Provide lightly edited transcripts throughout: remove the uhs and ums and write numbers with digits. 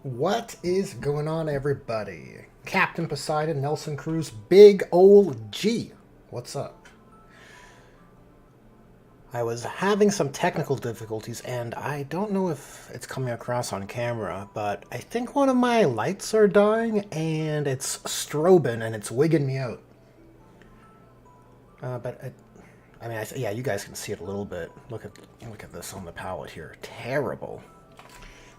What is going on, everybody? Captain Poseidon, Nelson Cruz, Big Ol' G. What's up? I was having some technical difficulties, and I don't know if it's coming across on camera, but I think one of my lights are dying, and it's strobing, and it's wigging me out. Yeah, you guys can see it a little bit. Look at this on the palette here. Terrible.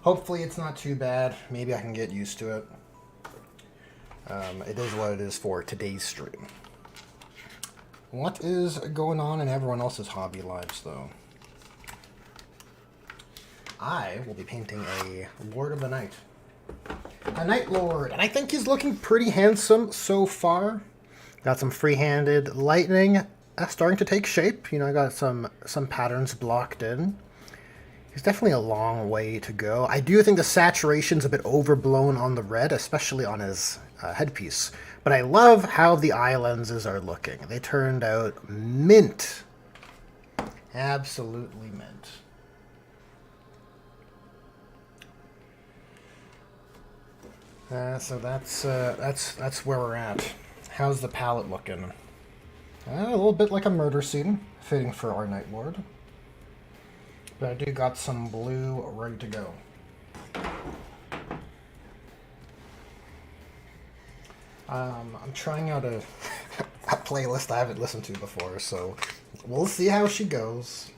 Hopefully it's not too bad. Maybe I can get used to it. It is what it is for today's stream. What is going on in everyone else's hobby lives, though? I will be painting a Lord of the Night. A Night Lord. And I think he's looking pretty handsome so far. Got some free-handed lightning starting to take shape. You know, I got some patterns blocked in. He's definitely a long way to go. I do think the saturation's a bit overblown on the red, especially on his headpiece. But I love how the eye lenses are looking. They turned out mint. Absolutely mint. So that's where we're at. How's the palette looking? A little bit like a murder scene, fitting for our Night Lord. But I do got some blue ready to go. I'm trying out a playlist I haven't listened to before, so we'll see how she goes.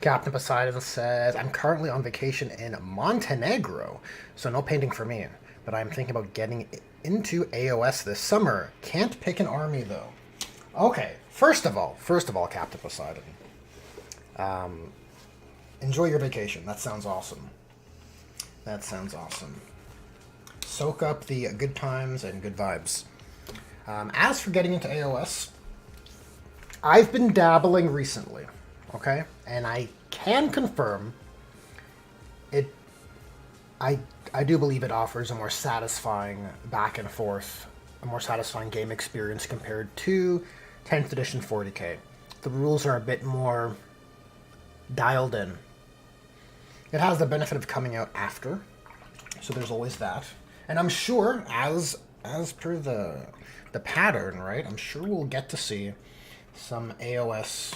Captain Poseidon says, I'm currently on vacation in Montenegro, so no painting for me. But I'm thinking about getting into AOS this summer. Can't pick an army, though. Okay, first of all, Captain Poseidon. Enjoy your vacation. That sounds awesome. That sounds awesome. Soak up the good times and good vibes. As for getting into AOS, I've been dabbling recently, okay? And I can confirm it. I do believe it offers a more satisfying back and forth, a more satisfying game experience compared to 10th edition 40k. The rules are a bit more dialed in. It has the benefit of coming out after, so there's always that. And I'm sure, as per the pattern, right, I'm sure we'll get to see some AOS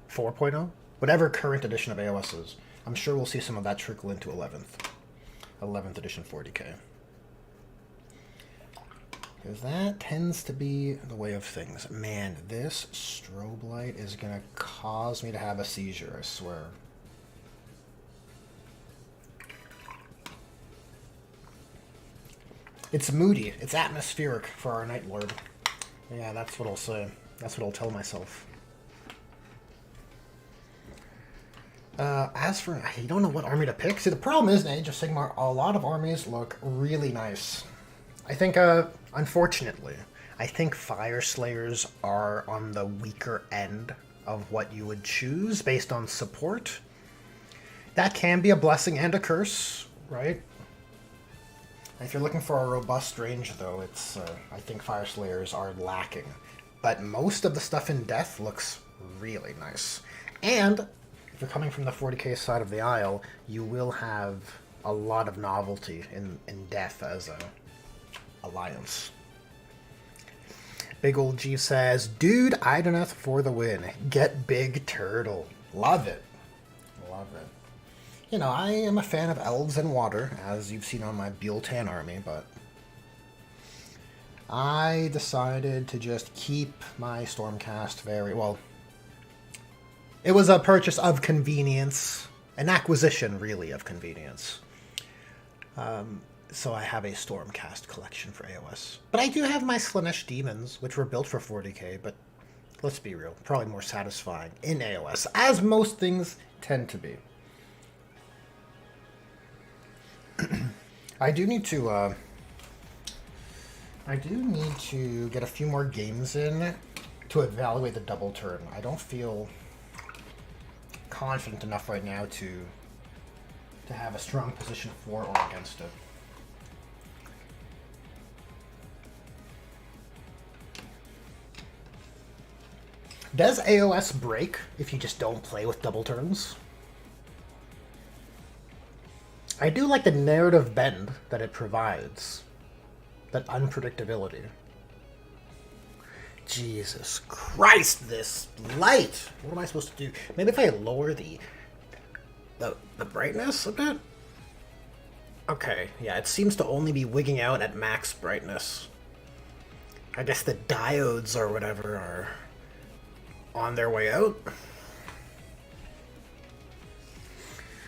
4.0, whatever current edition of AOS is. I'm sure we'll see some of that trickle into 11th edition 40k. Because that tends to be the way of things. Man, this strobe light is going to cause me to have a seizure, I swear. It's moody. It's atmospheric for our Night Lord. Yeah, that's what I'll say. That's what I'll tell myself. As for, you don't know what army to pick. See, the problem is in Age of Sigmar, a lot of armies look really nice. I think, unfortunately, I think Fire Slayers are on the weaker end of what you would choose based on support. That can be a blessing and a curse, right? If you're looking for a robust range, though, it's I think Fire Slayers are lacking. But most of the stuff in Death looks really nice. And if you're coming from the 40k side of the aisle, you will have a lot of novelty in death as a alliance. Big Old G says, Dude, Idoneth for the win. Get big turtle. Love it. Love it. You know, I am a fan of elves and water, as you've seen on my Buelltan army, but I decided to just keep my Stormcast very, well, it was a purchase of convenience, an acquisition, really, of convenience. So I have a Stormcast collection for AOS. But I do have my Slaanesh Demons, which were built for 40k, but let's be real, probably more satisfying in AOS, as most things tend to be. I do need to get a few more games in to evaluate the double turn. I don't feel confident enough right now to have a strong position for or against it. Does AOS break if you just don't play with double turns? I do like the narrative bend that it provides. That unpredictability. Jesus Christ, this light! What am I supposed to do? Maybe if I lower the brightness a bit? Okay, yeah, it seems to only be wigging out at max brightness. I guess the diodes or whatever are on their way out.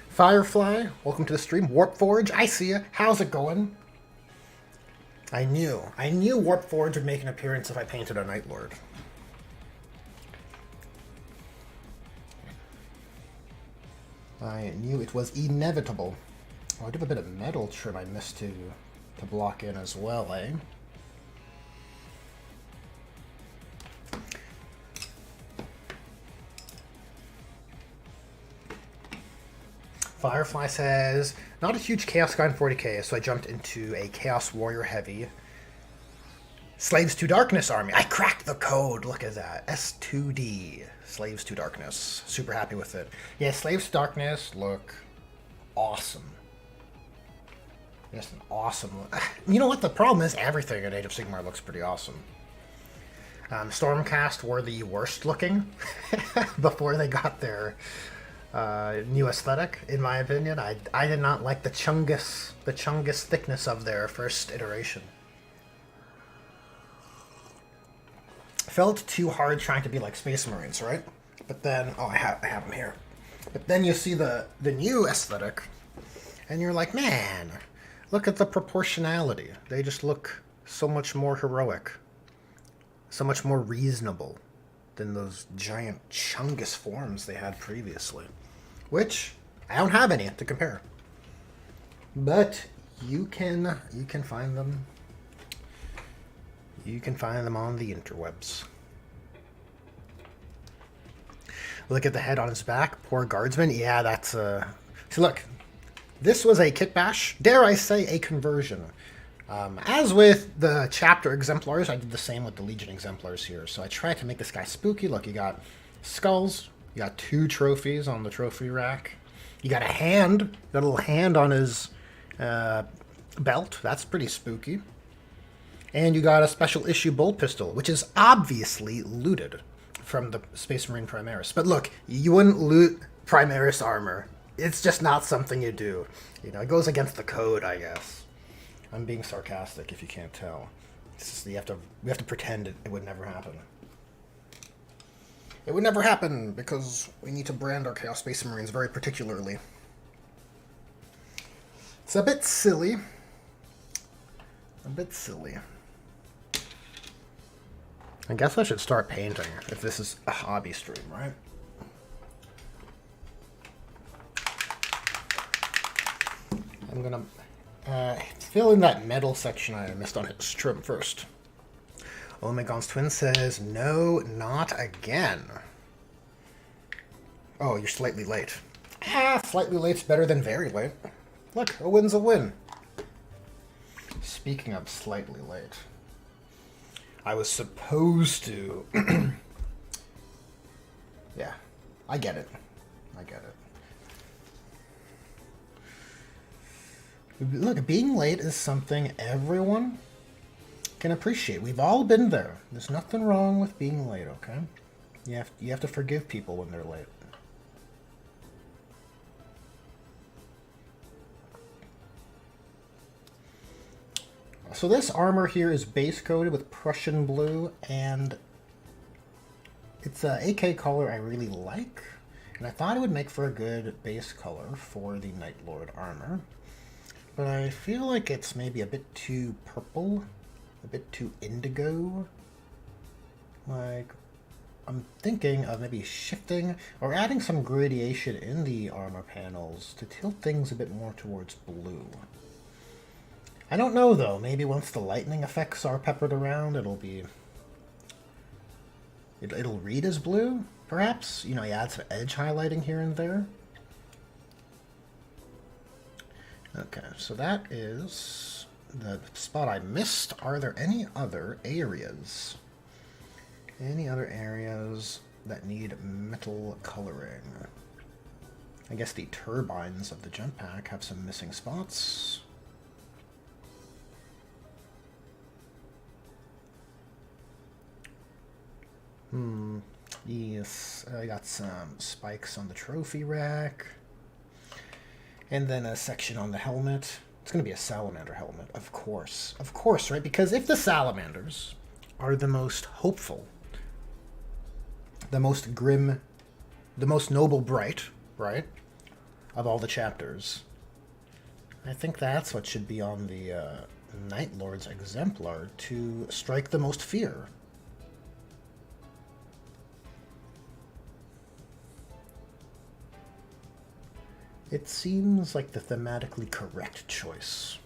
Firefly, welcome to the stream. Warpforge, I see ya. How's it going? I knew Warpforge would make an appearance if I painted a Night Lord. I knew it was inevitable. Oh, I do have a bit of metal trim I missed to block in as well, eh? Firefly says, not a huge Chaos guy in 40k, so I jumped into a Chaos Warrior Heavy Slaves to Darkness army. I cracked the code. Look at that. S2D. Slaves to Darkness. Super happy with it. Yeah, Slaves to Darkness look awesome. Just an awesome look. You know what? The problem is everything in Age of Sigmar looks pretty awesome. Stormcast were the worst looking before they got their new aesthetic, in my opinion. I did not like the Chungus thickness of their first iteration. Felt too hard trying to be like Space Marines, right? But then, oh, I have them here. But then you see the new aesthetic, and you're like, man, look at the proportionality. They just look so much more heroic, so much more reasonable than those giant Chungus forms they had previously. Which, I don't have any to compare. But you can find them. You can find them on the interwebs. Look at the head on his back. Poor Guardsman. Yeah, that's so look, this was a kit bash. Dare I say a conversion. As with the chapter exemplars, I did the same with the Legion exemplars here. So I tried to make this guy spooky. Look, you got skulls. You got 2 trophies on the trophy rack. You got a hand. You got a little hand on his belt. That's pretty spooky. And you got a special issue bolt pistol, which is obviously looted from the Space Marine Primaris. But look, you wouldn't loot Primaris armor. It's just not something you do. You know, it goes against the code, I guess. I'm being sarcastic if you can't tell. It's just, we have to pretend it would never happen. It would never happen because we need to brand our Chaos Space Marines very particularly. It's a bit silly. A bit silly. I guess I should start painting if this is a hobby stream, right? I'm gonna fill in that metal section I missed on his trim first. Omegon's twin says, no, not again. Oh, you're slightly late. Slightly late's better than very late. Look, a win's a win. Speaking of slightly late, I was supposed to I get it. I get it. Look, being late is something everyone can appreciate. We've all been there. There's nothing wrong with being late, okay? You have to forgive people when they're late. So this armor here is base coated with Prussian blue, and it's a AK color I really like, and I thought it would make for a good base color for the Night Lord armor. But I feel like it's maybe a bit too purple, a bit too indigo. Like, I'm thinking of maybe shifting or adding some gradation in the armor panels to tilt things a bit more towards blue. I don't know, though. Maybe once the lightning effects are peppered around, it'll read as blue, perhaps? You know, you add some edge highlighting here and there. Okay, so that is the spot I missed. Are there any other areas? Any other areas that need metal coloring? I guess the turbines of the jump pack have some missing spots. Yes, I got some spikes on the trophy rack. And then a section on the helmet. It's going to be a salamander helmet, of course. Of course, right? Because if the salamanders are the most hopeful, the most grim, the most noble bright, right, of all the chapters, I think that's what should be on the Night Lord's exemplar to strike the most fear. It seems like the thematically correct choice.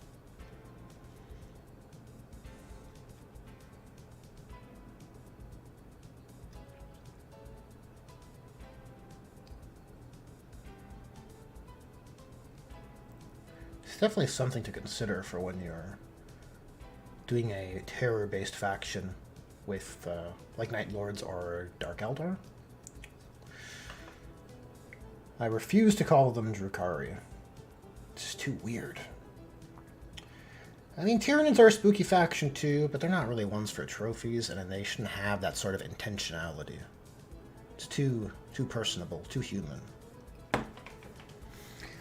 It's definitely something to consider for when you're doing a terror-based faction with, like Night Lords or Dark Eldar. I refuse to call them Drakari. It's too weird. I mean, Tyranids are a spooky faction too, but they're not really ones for trophies, and they shouldn't have that sort of intentionality. It's too personable, too human.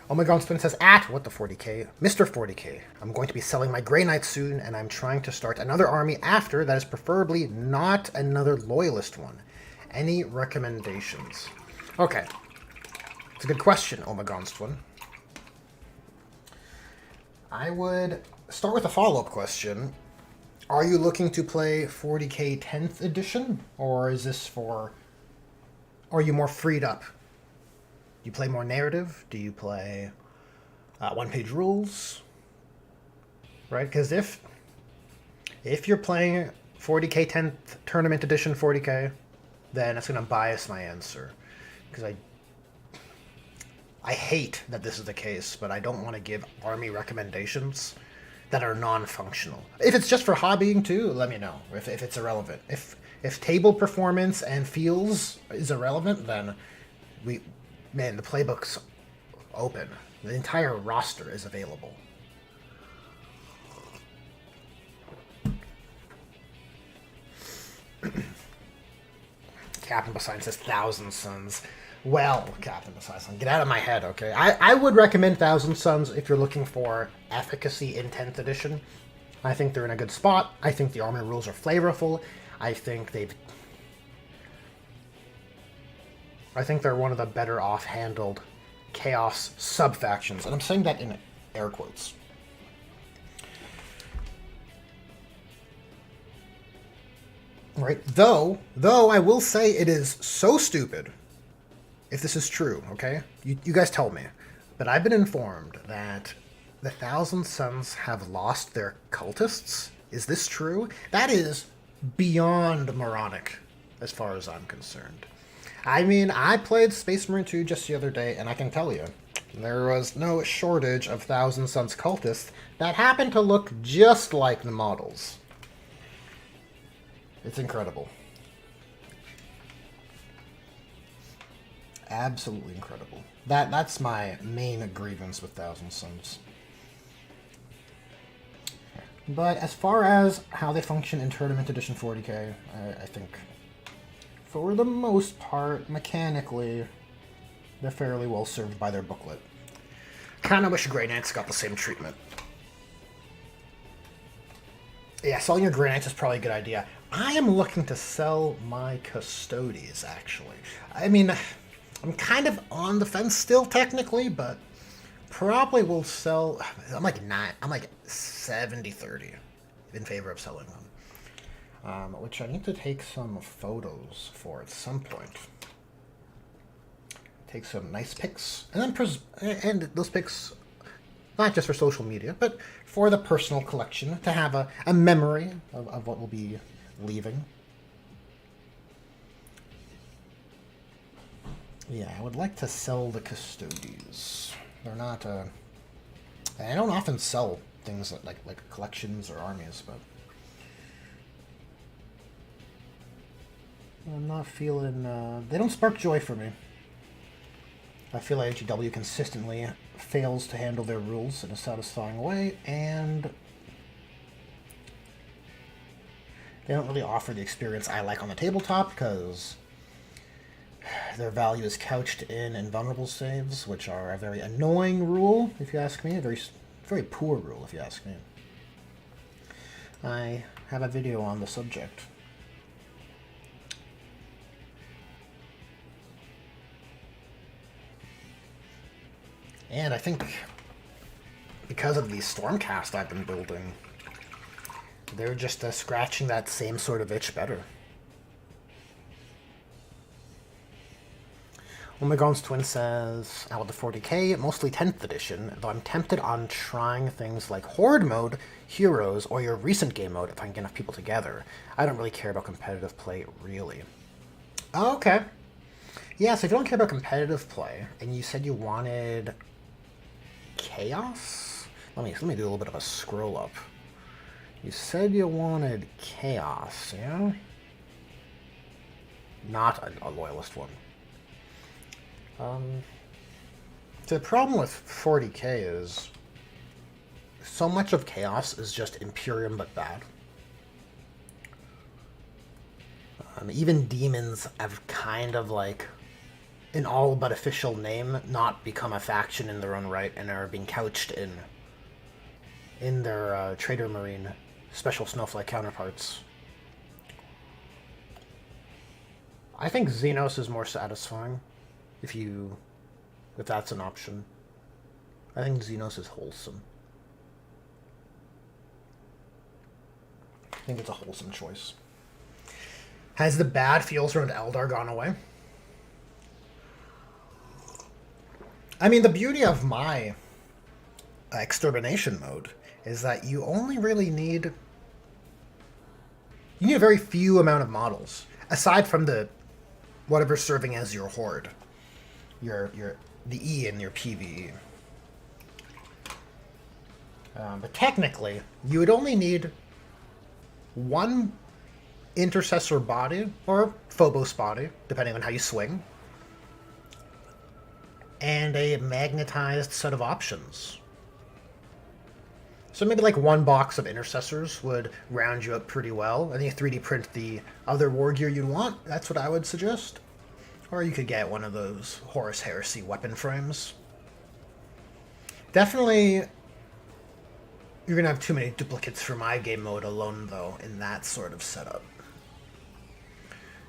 Oh my god, says, what the 40k? Mr. 40k, I'm going to be selling my Grey Knight soon, and I'm trying to start another army after that is preferably not another Loyalist one. Any recommendations? Okay. It's a good question, Omegonstwin. I would start with a follow-up question. Are you looking to play 40k 10th edition? Or is this for... Are you more freed up? Do you play more narrative? Do you play one-page rules? Right? Because if you're playing 40k 10th Tournament Edition 40k, then it's going to bias my answer. Because I hate that this is the case, but I don't want to give army recommendations that are non-functional. If it's just for hobbying too, let me know if it's irrelevant. If table performance and feels is irrelevant, then the playbook's open. The entire roster is available. Captain Poseidon says Thousand Suns. Well, Captain Poseidon, get out of my head, okay? I would recommend Thousand Suns if you're looking for efficacy in 10th edition. I think they're in a good spot. I think the armor rules are flavorful. I think they're one of the better off-handled Chaos sub-factions. And I'm saying that in air quotes. Right? Though I will say it is so stupid... If this is true, okay? You guys tell me. But I've been informed that the Thousand Suns have lost their cultists. Is this true? That is beyond moronic, as far as I'm concerned. I mean, I played Space Marine 2 just the other day, and I can tell you, there was no shortage of Thousand Suns cultists that happened to look just like the models. It's incredible. absolutely incredible. That's my main grievance with Thousand Suns. But as far as how they function in Tournament Edition 40k, I think for the most part, mechanically, they're fairly well served by their booklet. Kinda wish Grey Knights got the same treatment. Yeah, selling your Grey Knights is probably a good idea. I am looking to sell my Custodes, actually. I mean, I'm kind of on the fence still, technically, but probably will sell... I'm like 70-30 in favor of selling them. Which I need to take some photos for at some point. Take some nice pics, and then and those pics, not just for social media, but for the personal collection, to have a memory of what we'll be leaving. Yeah, I would like to sell the Custodes. They're not, I don't often sell things like collections or armies, but I'm not feeling, they don't spark joy for me. I feel like HEW consistently fails to handle their rules in a satisfying way, and they don't really offer the experience I like on the tabletop, because their value is couched in invulnerable saves, which are a very annoying rule, if you ask me. A very poor rule, if you ask me. I have a video on the subject. And I think because of the Stormcast I've been building, they're just scratching that same sort of itch better. Omegon's Twin says, out with the 40k, mostly 10th edition, though I'm tempted on trying things like Horde mode, Heroes, or your recent game mode if I can get enough people together. I don't really care about competitive play, really. Oh, okay. Yeah, so if you don't care about competitive play, and you said you wanted Chaos? Let me do a little bit of a scroll up. You said you wanted Chaos, yeah? Not a loyalist one. So the problem with 40k is so much of Chaos is just Imperium but bad. Even demons have kind of like an all but official name, not become a faction in their own right, and are being couched in their Trader Marine special snowflake counterparts. I think Xenos is more satisfying, if that's an option. I think Xenos is wholesome. I think it's a wholesome choice. Has the bad feels around Eldar gone away? I mean, the beauty of my extermination mode is that you only really need... You need a very few amount of models, aside from the whatever's serving as your horde. The E in your PvE. But technically, you would only need one intercessor body, or Phobos body, depending on how you swing, and a magnetized set of options. So maybe like one box of intercessors would round you up pretty well, and you 3D print the other war gear you want. That's what I would suggest. Or you could get one of those Horus Heresy weapon frames. Definitely, you're going to have too many duplicates for my game mode alone, though, in that sort of setup.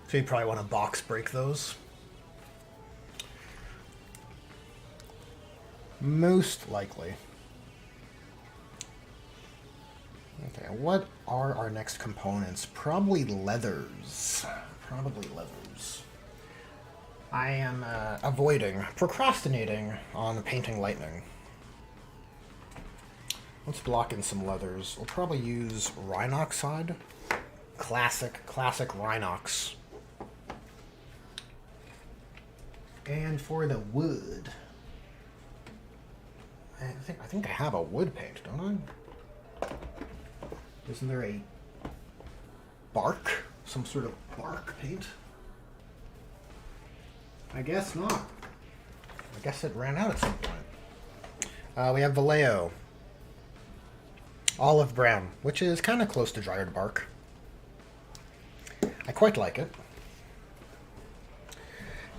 So you probably want to box break those. Most likely. Okay, what are our next components? Probably leathers. Probably leathers. I am procrastinating on painting lightning. Let's block in some leathers. We'll probably use Rhinoxide. Classic Rhinox. And for the wood, I think I have a wood paint, don't I? Isn't there a bark? Some sort of bark paint? I guess not. I guess it ran out at some point. We have Vallejo. Olive brown, which is kind of close to Dryad bark. I quite like it.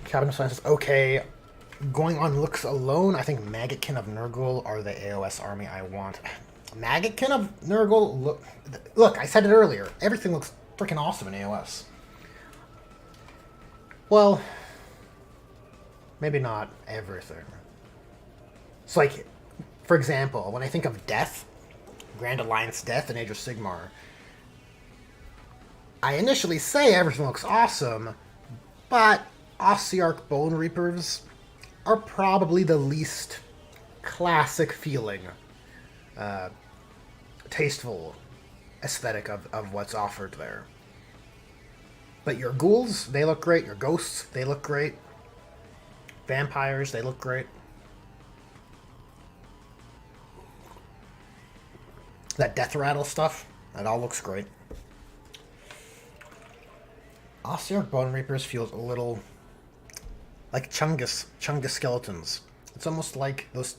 Cabin of Science is okay. Going on looks alone, I think Maggotkin of Nurgle are the AOS army I want. Maggotkin of Nurgle, look, I said it earlier. Everything looks freaking awesome in AOS. Well, maybe not everything. It's like, for example, when I think of Death, Grand Alliance Death and Age of Sigmar, I initially say everything looks awesome, but Ossiarch Bone Reapers are probably the least classic feeling, tasteful aesthetic of what's offered there. But your ghouls, they look great. Your ghosts, they look great. Vampires, they look great. That Death Rattle stuff, that all looks great. Ossiarch Bone Reapers feels a little like Chungus skeletons. It's almost like those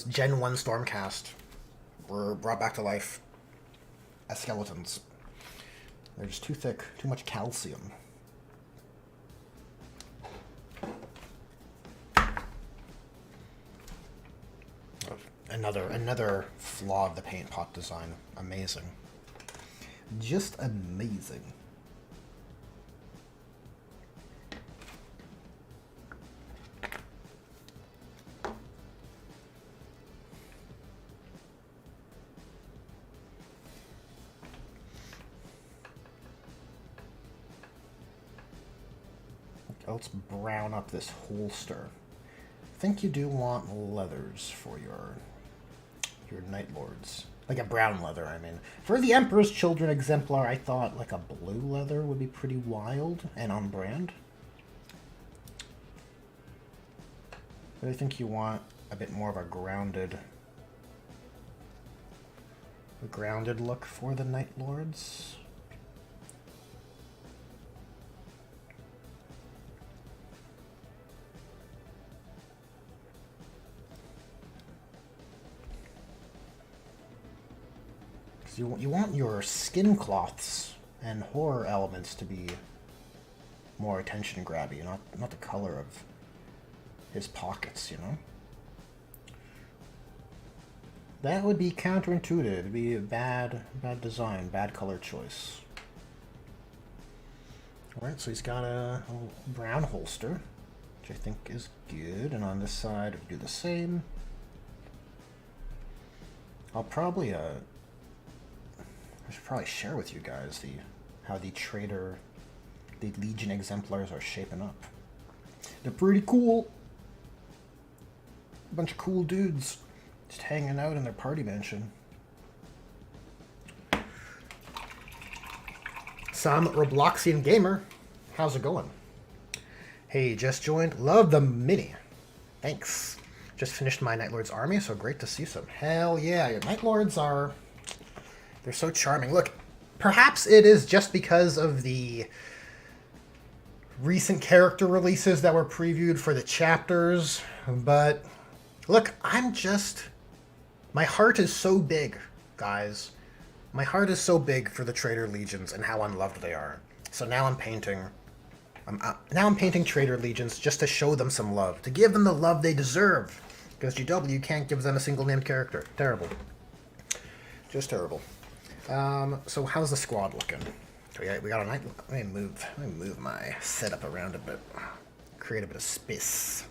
Gen 1 Stormcast were brought back to life as skeletons. They're just too thick, too much calcium. Another flaw of the paint pot design. Amazing. Just amazing. Let's brown up this holster. I think you do want leathers for your Night Lords. Like a brown leather, I mean. For the Emperor's Children exemplar, I thought like a blue leather would be pretty wild and on brand. But I think you want a bit more of a grounded look for the Night Lords. You want your skin cloths and horror elements to be more attention grabby, not the color of his pockets, you know? That would be counterintuitive. It'd be a bad design, bad color choice. Alright, so he's got a brown holster, which I think is good, and on this side we do the same. I should probably share with you guys how the Legion exemplars are shaping up. They're pretty cool. A bunch of cool dudes just hanging out in their party mansion. Some Robloxian gamer, how's it going? Hey, just joined. Love the mini. Thanks. Just finished my Night Lord's army, so great to see some. Hell yeah, your Night Lords are... They're so charming. Look, perhaps it is just because of the recent character releases that were previewed for the chapters, but look, my heart is so big, guys. My heart is so big for the Traitor Legions and how unloved they are. So now I'm painting Traitor Legions just to show them some love, to give them the love they deserve, because GW can't give them a single named character. Terrible. Just terrible. So how's the squad looking? We got a night. Let me move my setup around a bit. Create a bit of space.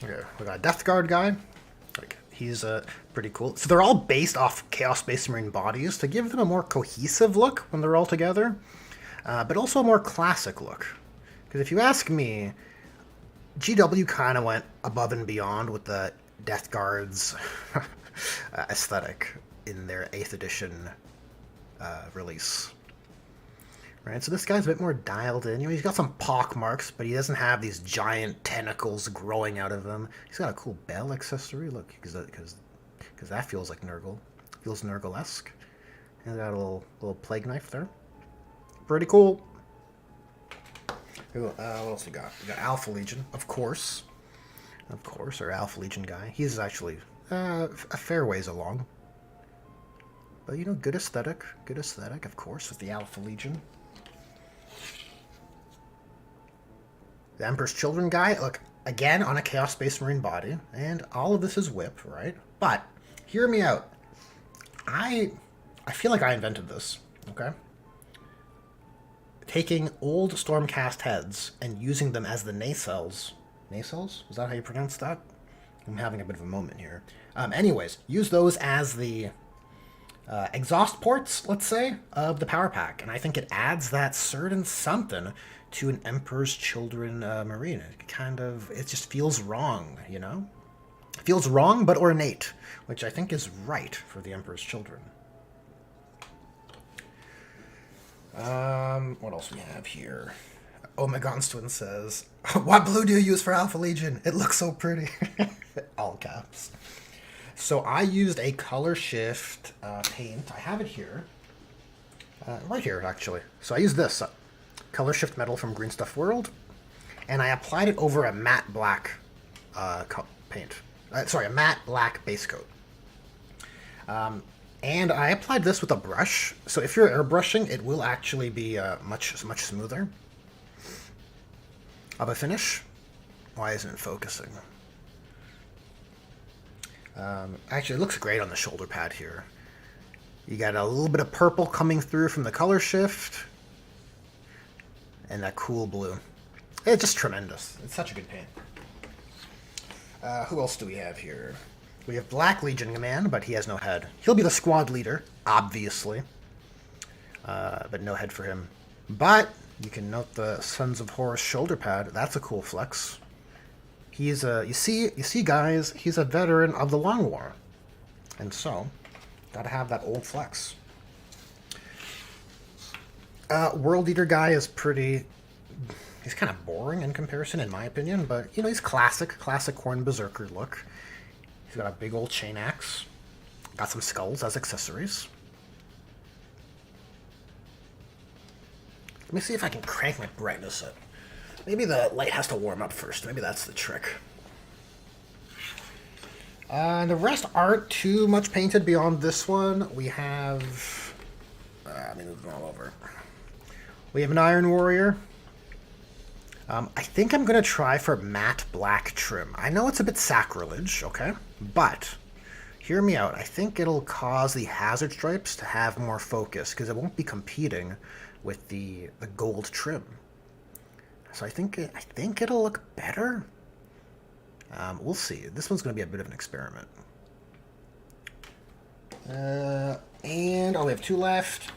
Okay, we got a Death Guard guy. Like, he's pretty cool. So they're all based off Chaos Space Marine bodies to give them a more cohesive look when they're all together, but also a more classic look. Because if you ask me, GW kind of went above and beyond with the Death Guard's aesthetic in their 8th edition release. Right, so this guy's a bit more dialed in. You know, he's got some pock marks, but he doesn't have these giant tentacles growing out of him. He's got a cool bell accessory. Look, because that feels like Nurgle. Feels Nurgle-esque. He's got a little plague knife there. Pretty cool. What else we got? We got Alpha Legion, of course. Of course, our Alpha Legion guy. He's actually a fair ways along. But, you know, good aesthetic. Good aesthetic, of course, with the Alpha Legion. The Emperor's Children guy, look, again, on a Chaos Space Marine body. And all of this is whip, right? But, hear me out. I feel like I invented this, okay? Taking old Stormcast heads and using them as the nacelles. Nacelles? Is that how you pronounce that? I'm having a bit of a moment here. Anyways, use those as the exhaust ports, let's say, of the power pack. And I think it adds that certain something to an Emperor's Children Marine. It just feels wrong, you know? It feels wrong but ornate, which I think is right for the Emperor's Children. What else we have here? Omegon's Twin says, "What blue do you use for Alpha Legion? It looks so pretty." All caps. So I used a color shift paint. I have it here. Right here, actually. So I used this color shift metal from Green Stuff World, and I applied it over a matte black paint. Sorry, a matte black base coat. And I applied this with a brush. So if you're airbrushing, it will actually be much smoother of a finish. Why isn't it focusing? Actually, it looks great on the shoulder pad here. You got a little bit of purple coming through from the color shift. And that cool blue. It's just tremendous. It's such a good paint. Who else do we have here? We have Black Legion Command, but he has no head. He'll be the squad leader, obviously. But no head for him. But you can note the Sons of Horus shoulder pad. That's a cool flex. He's you see, guys, he's a veteran of the Long War. And so, gotta have that old flex. World Eater guy is pretty... He's kind of boring in comparison, in my opinion, but, you know, he's classic Khorne Berserker look. He's got a big old chain axe. Got some skulls as accessories. Let me see if I can crank my brightness up. Maybe the light has to warm up first. Maybe that's the trick. The rest aren't too much painted beyond this one. We have... let me move them all over. We have an Iron Warrior. I think I'm going to try for matte black trim. I know it's a bit sacrilege, okay? But, hear me out. I think it'll cause the hazard stripes to have more focus, because it won't be competing with the gold trim. So I think it'll look better. We'll see. This one's going to be a bit of an experiment. And we have two left.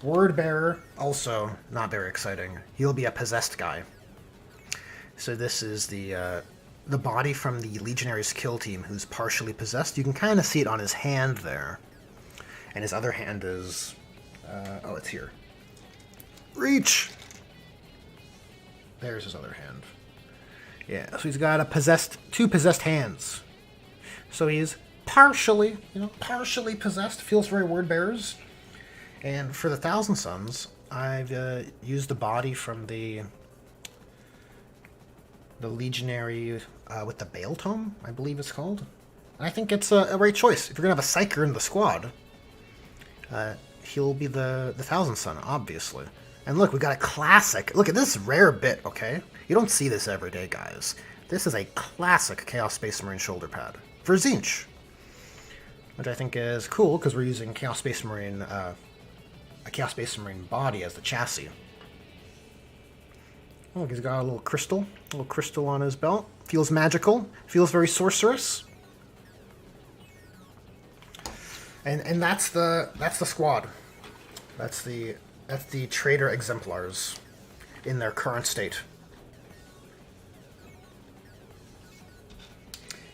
Word Bearer, also not very exciting. He'll be a possessed guy. So this is the body from the Legionaries kill team who's partially possessed. You can kind of see it on his hand there. And his other hand is... it's here. Reach! There's his other hand. Yeah, so he's got two possessed hands. So he's partially possessed. Feels very Word Bearers. And for the Thousand Sons, I've used the body from the Legionary with the Bale Tome, I believe it's called. And I think it's a right choice. If you're going to have a Psyker in the squad, he'll be the Thousand Son, obviously. And look, we got a classic. Look at this rare bit, okay? You don't see this every day, guys. This is a classic Chaos Space Marine shoulder pad for Tzeentch, which I think is cool because we're using Chaos Space Marine, a Chaos Space Marine body as the chassis. Oh, he's got a little crystal on his belt. Feels magical. Feels very sorcerous. And that's the squad. That's the Trader exemplars in their current state.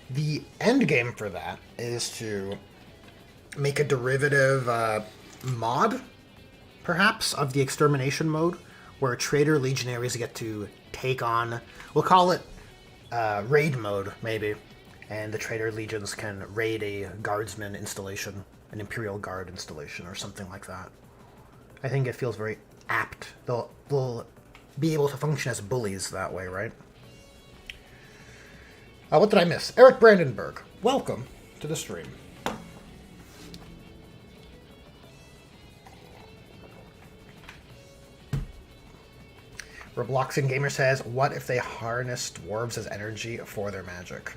The end game for that is to make a derivative mod, perhaps, of the extermination mode, where Trader Legionaries get to take on, we'll call it raid mode, maybe, and the Trader Legions can raid a Guardsman installation, an Imperial Guard installation, or something like that. I think it feels very apt. They'll be able to function as bullies that way, right? What did I miss? Eric Brandenburg, welcome to the stream. Robloxian Gamer says, what if they harnessed dwarves as energy for their magic?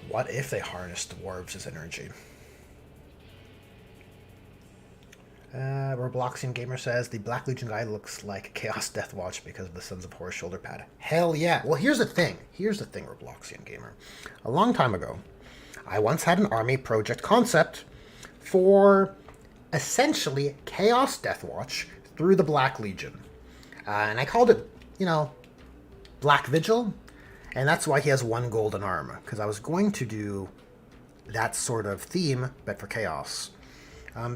What if they harnessed dwarves as energy? Robloxian Gamer says, the Black Legion guy looks like Chaos Deathwatch because of the Sons of Horror shoulder pad. Hell yeah. Well, here's the thing. Here's the thing, Robloxian Gamer. A long time ago, I once had an army project concept for essentially Chaos Deathwatch through the Black Legion. And I called it, Black Vigil. And that's why he has 1 golden arm. Because I was going to do that sort of theme, but for Chaos.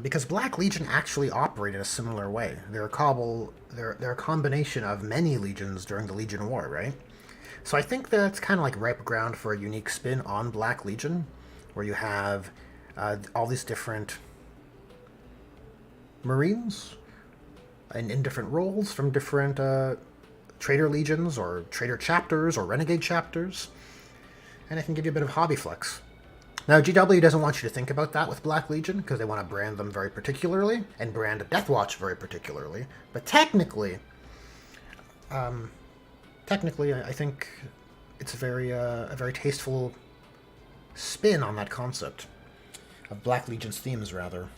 Because Black Legion actually operate in a similar way. They're a combination of many legions during the Legion War, right? So I think that's kind of like ripe ground for a unique spin on Black Legion, where you have all these different Marines in different roles from different Traitor Legions or Traitor Chapters or Renegade Chapters. And I can give you a bit of hobby flex. Now, GW doesn't want you to think about that with Black Legion, because they want to brand them very particularly, and brand Deathwatch very particularly. But technically, I think it's a very tasteful spin on that concept of Black Legion's themes, rather.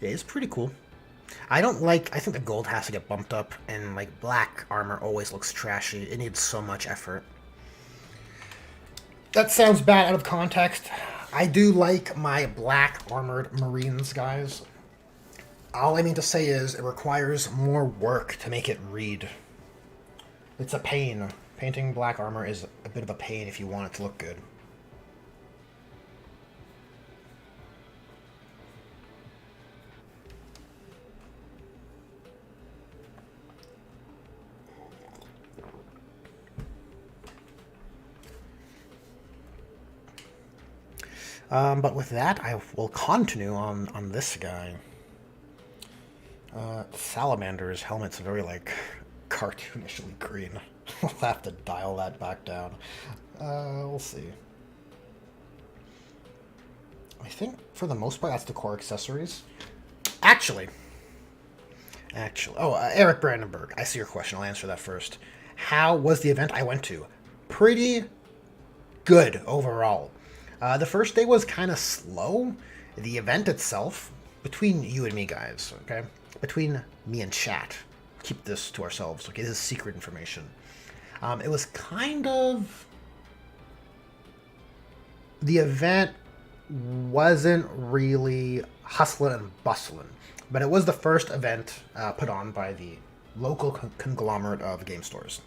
Yeah, it's pretty cool. I think the gold has to get bumped up, and black armor always looks trashy. It needs so much effort. That sounds bad out of context. I do like my black armored Marines, guys. All I mean to say is it requires more work to make it read. It's a pain. Painting black armor is a bit of a pain if you want it to look good. But with that, I will continue on this guy. Salamander's helmet's very, cartoonishly green. We'll have to dial that back down. We'll see. I think, for the most part, that's the core accessories. Actually. Eric Brandenburg, I see your question. I'll answer that first. How was the event I went to? Pretty good overall. The first day was kind of slow. The event itself, between you and me, guys, okay? Between me and chat. Keep this to ourselves, okay? This is secret information. It was kind of... The event wasn't really hustling and bustling, but it was the first event put on by the local conglomerate of game stores.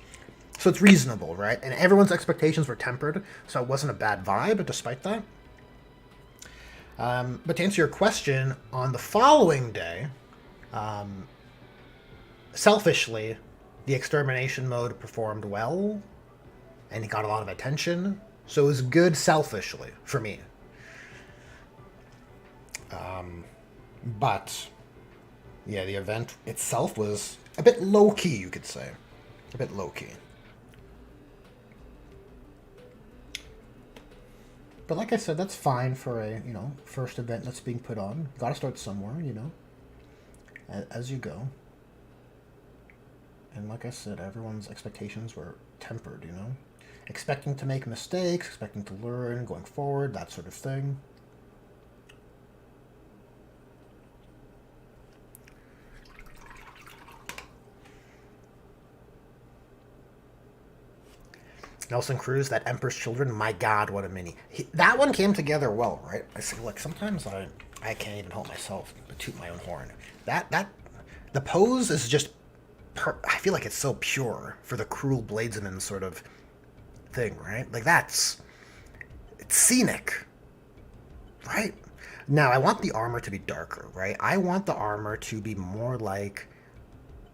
So it's reasonable, right? And everyone's expectations were tempered, so it wasn't a bad vibe despite that. But to answer your question, on the following day, selfishly, the extermination mode performed well, and it got a lot of attention, so it was good selfishly for me. But, yeah, the event itself was a bit low-key, you could say. A bit low-key. But like I said, that's fine for a, first event that's being put on. Gotta start somewhere, as you go. And like I said, everyone's expectations were tempered, Expecting to make mistakes, expecting to learn, going forward, that sort of thing. Nelson Cruz, that Emperor's Children, my god, what a mini. That one came together well, right? I say, look, sometimes I can't even help myself but toot my own horn. The pose is just, I feel like it's so pure for the cruel bladesman sort of thing, right? It's scenic, right? Now, I want the armor to be darker, right? I want the armor to be more like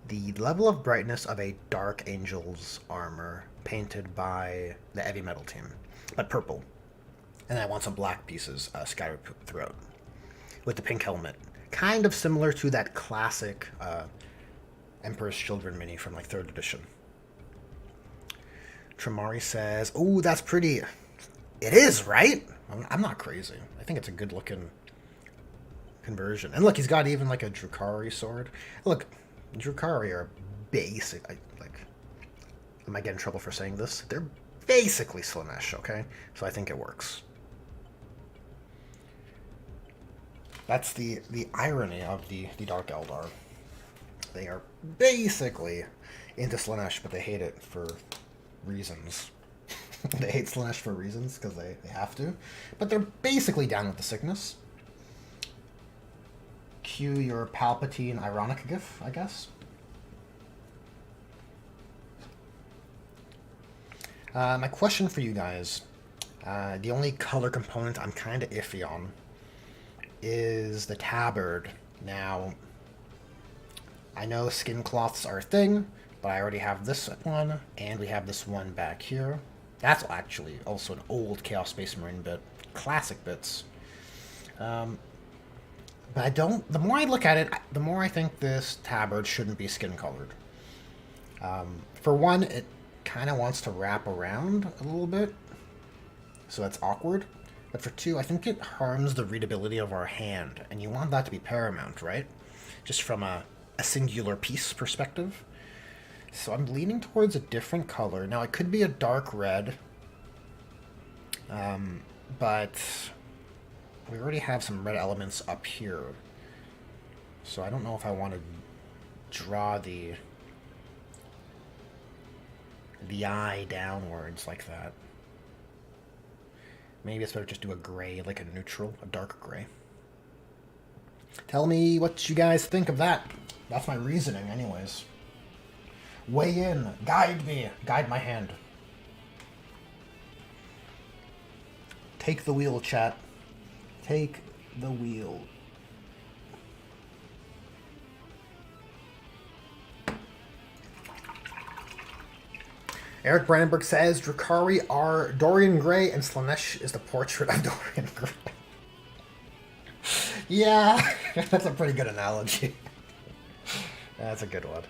the level of brightness of a Dark Angel's armor painted by the heavy metal team, but purple. And I want some black pieces scattered throughout with the pink helmet. kind of similar to that classic Emperor's Children mini from like 3rd edition. Tramari says, "Oh, that's pretty." It is, right? I'm not crazy. I think it's a good looking conversion. And look, he's got even like a Drakari sword. Look, Drakari are basic. I might get in trouble for saying this. They're basically Slaanesh, okay? So I think it works. That's the irony of the Dark Eldar. They are basically into Slaanesh, but they hate it for reasons. They hate Slaanesh for reasons, because they have to. But they're basically down with the sickness. Cue your Palpatine ironic gif, I guess. My question for you guys, the only color component I'm kind of iffy on is the Tabard. Now, I know skin cloths are a thing, but I already have this one, and we have this one back here. That's actually also an old Chaos Space Marine bit. Classic bits. But I don't... The more I look at it, the more I think this Tabard shouldn't be skin-colored. For one, it kind of wants to wrap around a little bit, so that's awkward. But for two, I think it harms the readability of our hand, and you want that to be paramount, right? Just from a singular piece perspective. So I'm leaning towards a different color. Now, it could be a dark red, but we already have some red elements up here. So I don't know if I want to draw the eye downwards like that. Maybe it's better just do a gray, like a neutral, a dark gray. Tell me what you guys think of that. That's my reasoning anyways. Weigh in. Guide me. Guide my hand. Take the wheel, chat. Take the wheel. Eric Brandenburg says, Drakari are Dorian Gray and Slaanesh is the portrait of Dorian Gray. Yeah, that's a pretty good analogy. That's a good one.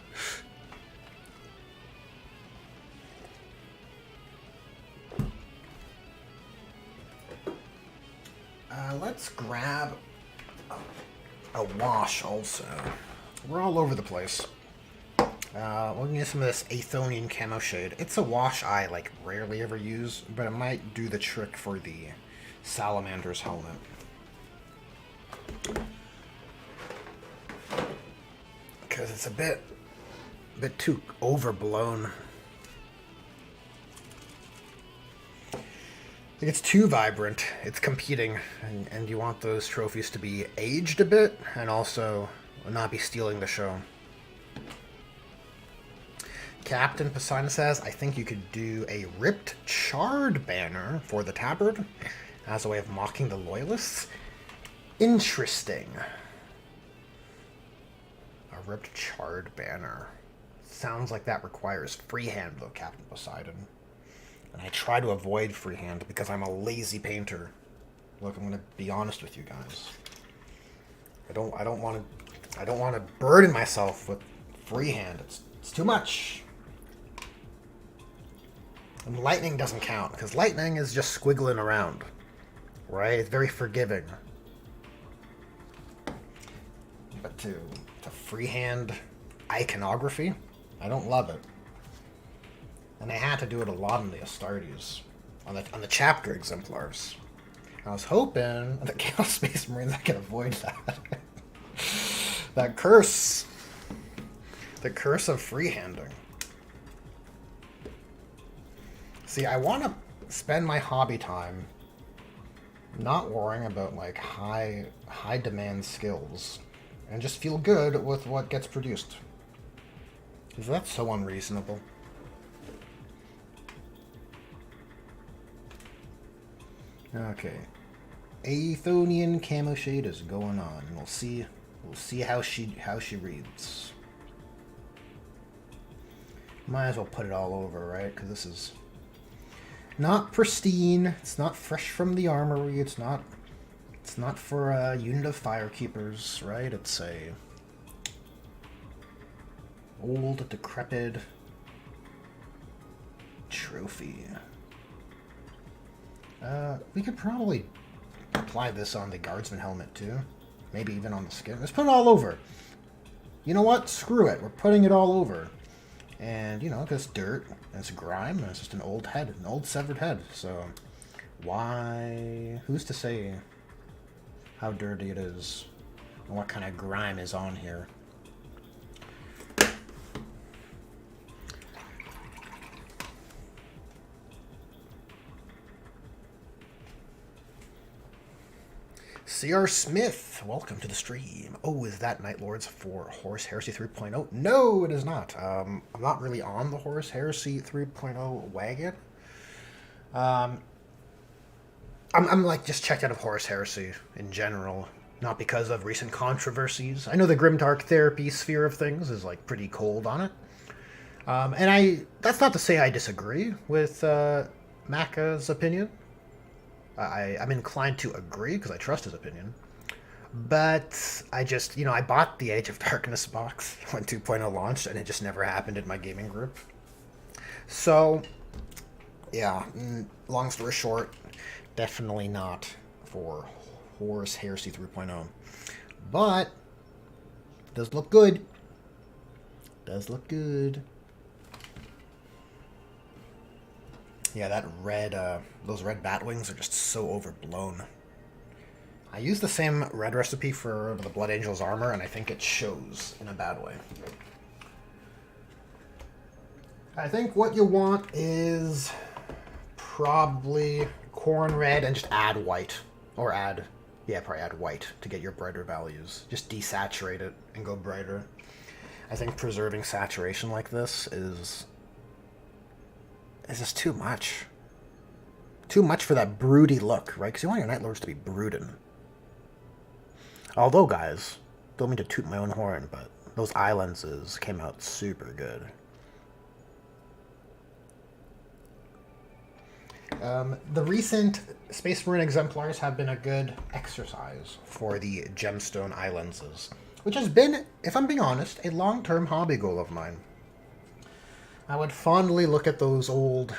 Let's grab a wash also. We're all over the place. We're gonna get some of this Aeonian camo shade. It's a wash I like rarely ever use, but it might do the trick for the Salamander's helmet. Because it's a bit too overblown. I think it's too vibrant. It's competing, and you want those trophies to be aged a bit, and also not be stealing the show. Captain Poseidon says, I think you could do a ripped charred banner for the Tabard as a way of mocking the Loyalists. Interesting. A ripped charred banner. Sounds like that requires freehand, though, Captain Poseidon. And I try to avoid freehand because I'm a lazy painter. Look, I'm gonna be honest with you guys. I don't want to burden myself with freehand. It's too much. And lightning doesn't count because lightning is just squiggling around, right? It's very forgiving. But to freehand iconography, I don't love it. And I had to do it a lot on the Astartes, on the chapter exemplars. I was hoping that Chaos Space Marines I could avoid that. That curse. The curse of freehanding. See, I want to spend my hobby time not worrying about like high demand skills and just feel good with what gets produced. Is that so unreasonable? Okay, Aeonian camo shade is going on, and we'll see how she reads. Might as well put it all over, right? Because this is not pristine. It's not fresh from the armory. It's not It's not for a unit of firekeepers, right? It's a old, decrepit trophy. We could probably apply this on the Guardsman helmet too. Maybe even on the skin. Let's put it all over. You know what? Screw it. We're putting it all over. And, you know, it's dirt, and it's grime, and it's just an old head, an old severed head. So, why... Who's to say how dirty it is, and what kind of grime is on here? C.R. Smith, welcome to the stream. Oh, is that Night Lords for Horus Heresy 3.0? No, it is not. I'm not really on the Horus Heresy 3.0 wagon. I'm like just checked out of Horus Heresy in general, not because of recent controversies. I know the Grimdark therapy sphere of things is like pretty cold on it. And that's not to say I disagree with Macca's opinion. I'm inclined to agree because I trust his opinion. But I just, you know, I bought the Age of Darkness box when 2.0 launched, and it just never happened in my gaming group. So, yeah, long story short, definitely not for Horus Heresy 3.0. But, it does look good. Does look good. Yeah, that red, those red bat wings are just so overblown. I used the same red recipe for the Blood Angel's armor, and I think it shows in a bad way. I think what you want is probably corn red and just add white. Or probably add white to get your brighter values. Just desaturate it and go brighter. I think preserving saturation like this is just too much. Too much for that broody look, right? Because you want your Night Lords to be brooding. Although, guys, don't mean to toot my own horn, but those eye lenses came out super good. The recent Space Marine exemplars have been a good exercise for the gemstone eye lenses, which has been, if I'm being honest, a long-term hobby goal of mine. I would fondly look at those old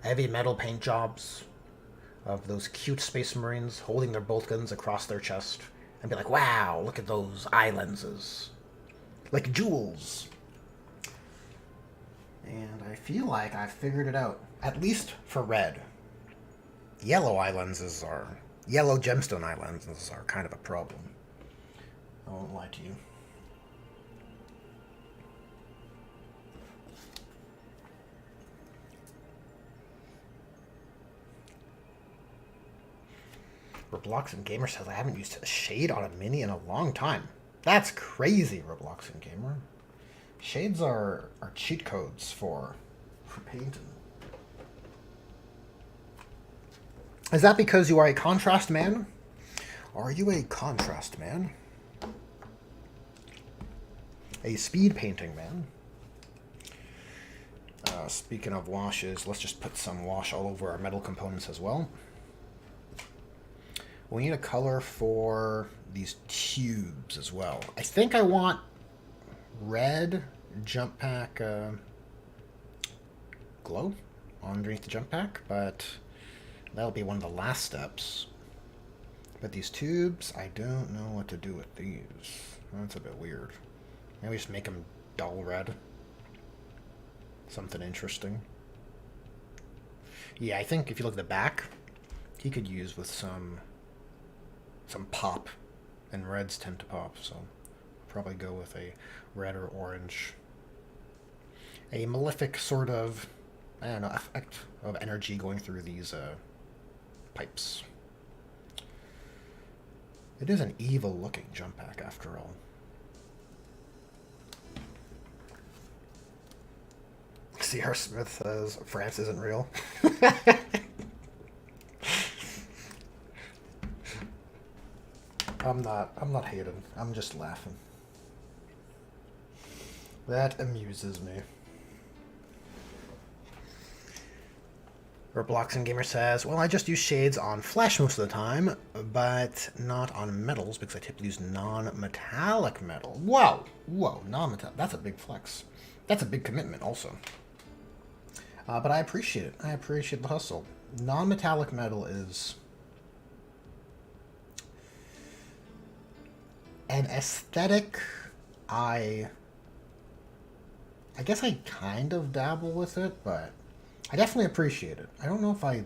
heavy metal paint jobs of those cute Space Marines holding their bolt guns across their chest and be like, wow, look at those eye lenses. Like jewels. And I feel like I figured it out, at least for red. Yellow gemstone eye lenses are kind of a problem. I won't lie to you. Roblox and Gamer says I haven't used a shade on a mini in a long time. That's crazy, Roblox and Gamer. Shades are cheat codes for painting. Is that because you are a contrast man? Are you a contrast man? A speed painting man? Speaking of washes, let's just put some wash all over our metal components as well. We need a color for these tubes as well. I think I want red jump pack glow underneath the jump pack, but that'll be one of the last steps. But these tubes, I don't know what to do with these. That's a bit weird. Maybe just make them dull red. Something interesting. Yeah, I think if you look at the back, he could use with some pop, and reds tend to pop, so probably go with a red or orange. A malefic sort of, I don't know, effect of energy going through these pipes. It is an evil-looking jump pack, after all. C.R. Smith says France isn't real. I'm not hating. I'm just laughing. That amuses me. Roblox Gamer says, well, I just use shades on flesh most of the time, but not on metals because I typically use non-metallic metal. Whoa, non-metallic. That's a big flex. That's a big commitment also. But I appreciate it. I appreciate the hustle. Non-metallic metal is an aesthetic I guess I kind of dabble with it, but I definitely appreciate it. I don't know if I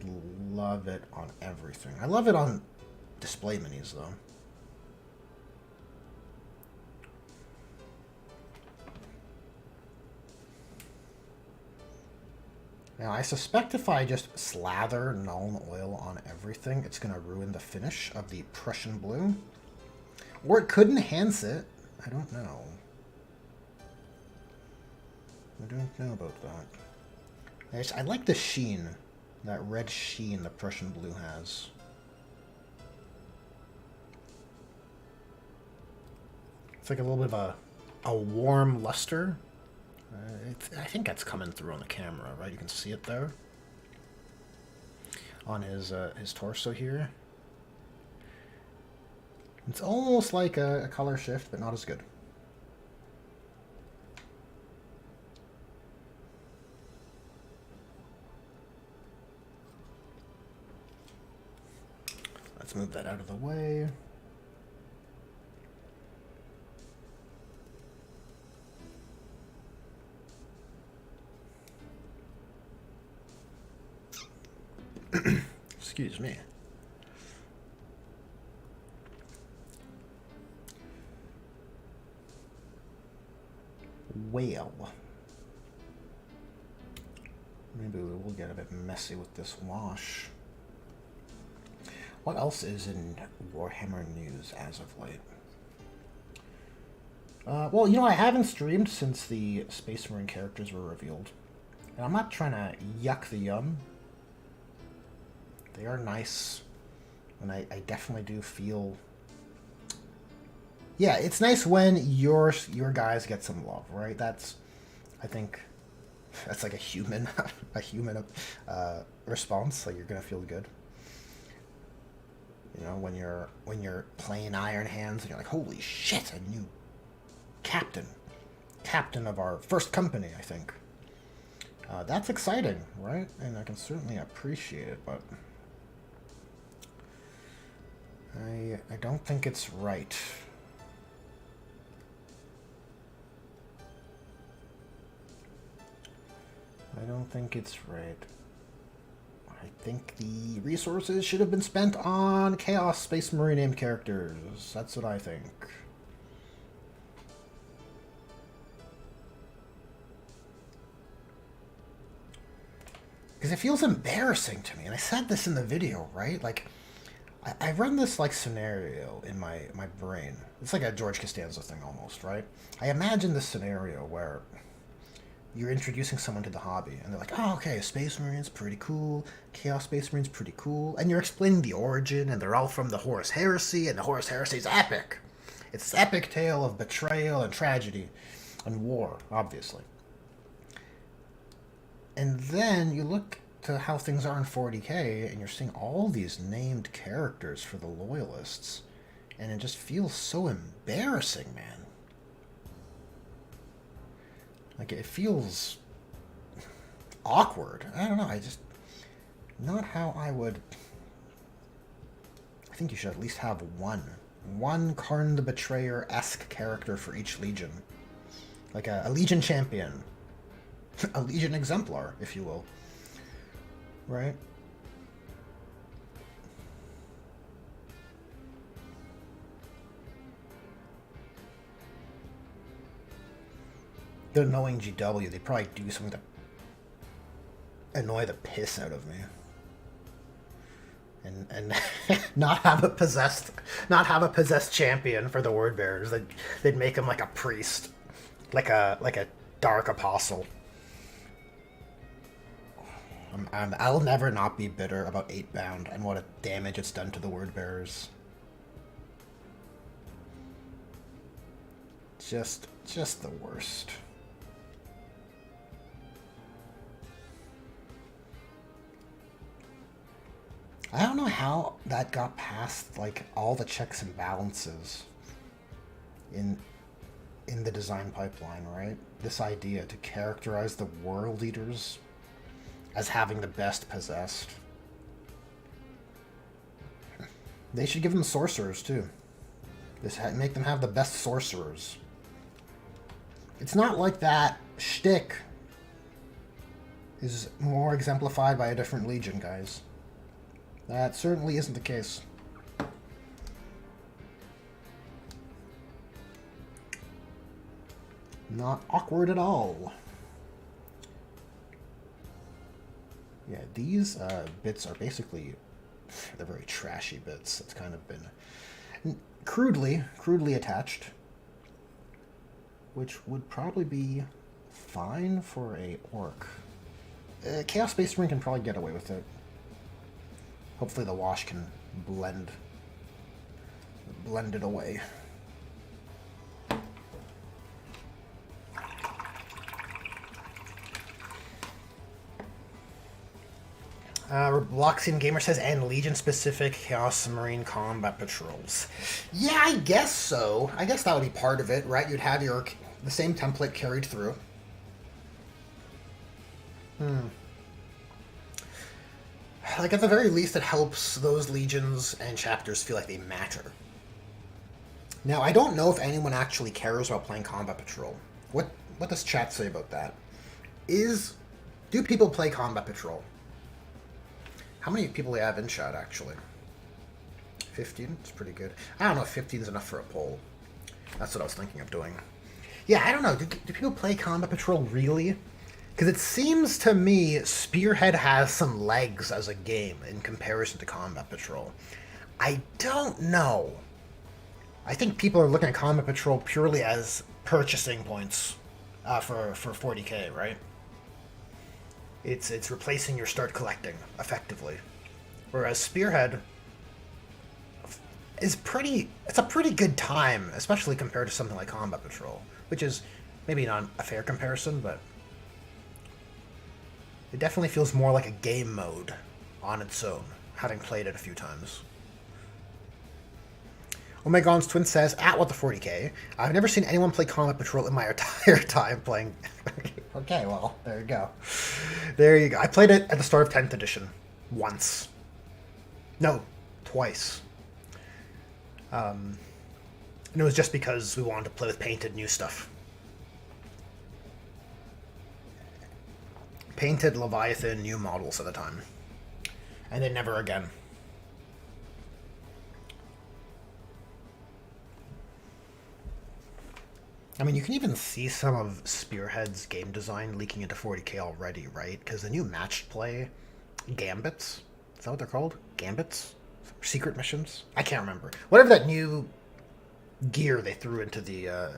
love it on everything. I love it on display minis, though. Now, I suspect if I just slather Nuln Oil on everything, it's going to ruin the finish of the Prussian Blue. Or it could enhance it. I don't know. I don't know about that. I like the sheen. That red sheen the Prussian Blue has. It's like a little bit of a warm luster. I think that's coming through on the camera, right? You can see it there. On his torso here. It's almost like a color shift, but not as good. Let's move that out of the way. Excuse me. Well, maybe we will get a bit messy with this wash. What else is in Warhammer news as of late? Well, you know, I haven't streamed since the Space Marine characters were revealed. And I'm not trying to yuck the yum. They are nice. And I definitely do feel... Yeah, it's nice when your guys get some love, right? That's, I think, that's like a human response. Like, you're gonna feel good. You know, when you're playing Iron Hands and you're like, holy shit, a new captain of our first company, I think. That's exciting, right? And I can certainly appreciate it, but I don't think it's right. I don't think it's right. I think the resources should have been spent on Chaos Space Marine named characters. That's what I think. Because it feels embarrassing to me. And I said this in the video, right? Like, I run this, like, scenario in my brain. It's like a George Costanza thing almost, right? I imagine this scenario where you're introducing someone to the hobby, and they're like, oh, okay, Space Marine's pretty cool, Chaos Space Marine's pretty cool, and you're explaining the origin, and they're all from the Horus Heresy, and the Horus Heresy's epic. It's this epic tale of betrayal and tragedy and war, obviously. And then you look to how things are in 40k, and you're seeing all these named characters for the Loyalists, and it just feels so embarrassing, man. Like, it feels awkward. I don't know, not how I would... I think you should at least have one Karn the Betrayer-esque character for each Legion. Like a Legion champion. A Legion exemplar, if you will. Right? They're knowing GW, they probably do something to annoy the piss out of me. And not have a possessed champion for the word bearers. They'd make him like a priest. Like a dark apostle. I'll never not be bitter about 8-bound and what a damage it's done to the word bearers. Just the worst. I don't know how that got past, like, all the checks and balances in the design pipeline, right? This idea to characterize the world eaters as having the best possessed. They should give them sorcerers, too. Just make them have the best sorcerers. It's not like that shtick is more exemplified by a different legion, guys. That certainly isn't the case. Not awkward at all. Yeah, these bits are basically, they're very trashy bits. It's kind of been crudely attached, which would probably be fine for a orc. Chaos Space Marine can probably get away with it. Hopefully the wash can blend it away. Loxian Gamer says, and Legion-specific Chaos Marine combat patrols. Yeah, I guess so. I guess that would be part of it, right? You'd have the same template carried through. Like, at the very least, it helps those legions and chapters feel like they matter. Now, I don't know if anyone actually cares about playing combat patrol. What does chat say about that? Do people play combat patrol? How many people do we have in chat, actually? 15? It's pretty good. I don't know if 15 is enough for a poll. That's what I was thinking of doing. Yeah, I don't know. Do people play combat patrol, really? Because it seems to me Spearhead has some legs as a game in comparison to combat patrol. I don't know. I think people are looking at combat patrol purely as purchasing points for 40k, right? It's replacing your start collecting, effectively. Whereas Spearhead is it's a pretty good time, especially compared to something like Combat Patrol, which is maybe not a fair comparison, but it definitely feels more like a game mode on its own, having played it a few times. Omegon's Twin says, at what the 40k, I've never seen anyone play Combat Patrol in my entire time playing. Okay, well, there you go. There you go. I played it at the start of 10th edition. Once. No, twice. And it was just because we wanted to play with painted new stuff. Painted Leviathan new models at the time. And then never again. I mean, you can even see some of Spearhead's game design leaking into 40k already, right? Because the new matched play gambits, is that what they're called? Gambits? Secret missions? I can't remember. Whatever that new gear they threw into the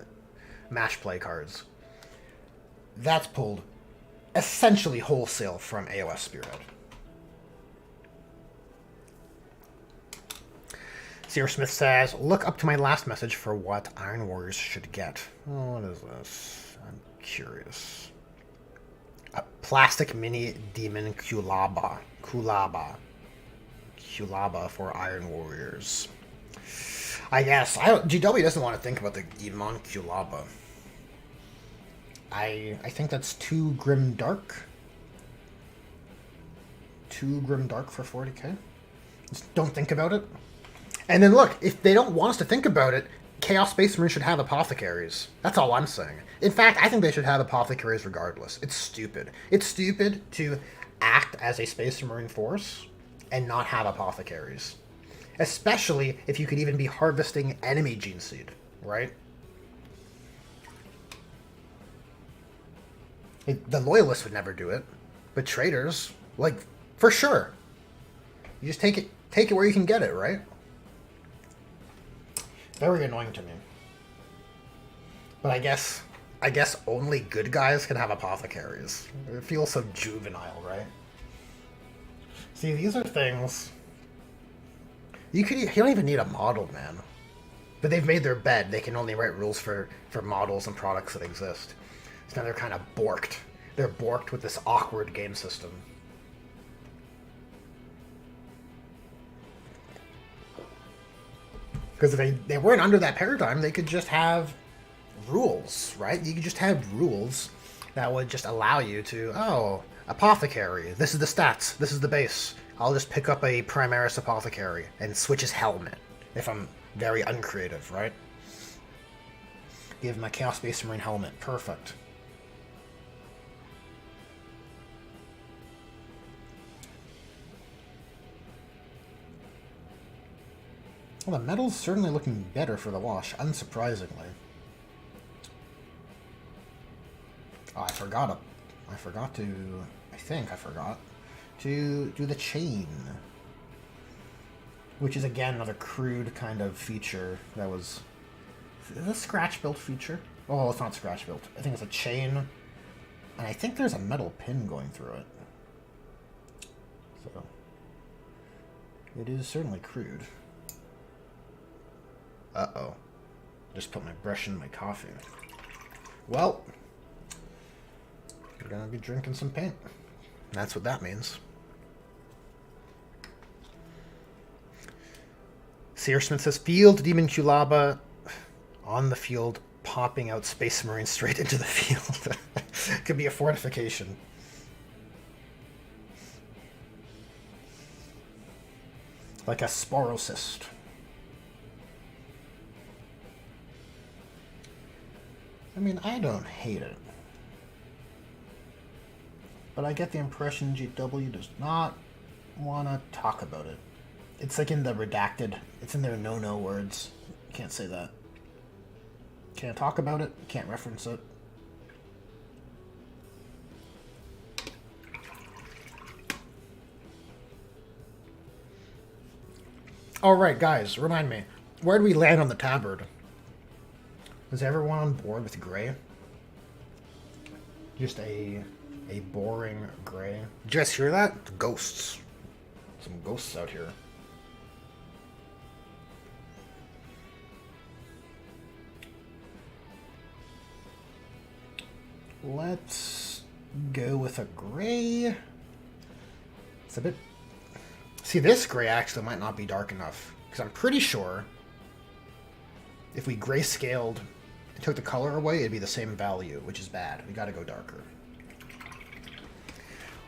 match play cards. That's pulled essentially wholesale from AOS Spearhead. Sierra Smith says, look up to my last message for what Iron Warriors should get. Oh, what is this? I'm curious. A plastic mini demon Kulaba for Iron Warriors. I guess. GW doesn't want to think about the demon Kulaba. I think that's too grim dark. Too grim dark for 40k. Just don't think about it. And then look, if they don't want us to think about it, Chaos Space Marine should have apothecaries. That's all I'm saying. In fact, I think they should have apothecaries regardless. It's stupid. It's stupid to act as a Space Marine force and not have apothecaries. Especially if you could even be harvesting enemy gene seed, right? The Loyalists would never do it. But traitors, like, for sure. You just take it where you can get it, right? Very annoying to me. But I guess only good guys can have apothecaries. It feels so juvenile, right? See, these are things you don't even need a model, man. But they've made their bed. They can only write rules for models and products that exist. So now they're kind of borked. They're borked with this awkward game system. Because if they weren't under that paradigm, they could just have rules, right? You could just have rules that would just allow you to, oh, apothecary, this is the stats, this is the base. I'll just pick up a Primaris apothecary and switch his helmet if I'm very uncreative, right? Give my Chaos Space Marine helmet. Perfect. Well, the metal's certainly looking better for the wash, unsurprisingly. Oh, I forgot to do the chain. Which is, again, another crude kind of feature that was... Is it a scratch-built feature? Oh, it's not scratch-built. I think it's a chain. And I think there's a metal pin going through it. So... It is certainly crude. Uh-oh. Just put my brush in my coffee. Well... We're gonna be drinking some paint. That's what that means. Searsmith says, Field Demon Kulaba on the field, popping out Space Marine straight into the field. Could be a fortification. Like a sporocyst. I mean, I don't hate it. But I get the impression GW does not want to talk about it. It's like in the redacted. It's in their no-no words. You can't say that. Can't talk about it. Can't reference it. Alright, guys, remind me. Where do we land on the Tabard? Is everyone on board with Grey? Just a boring Grey. Did you guys hear that? Ghosts. Some ghosts out here. Let's go with a Grey. It's a bit... See, this Grey actually might not be dark enough. Because I'm pretty sure if we grayscaled and took the color away, it'd be the same value, which is bad. We gotta go darker.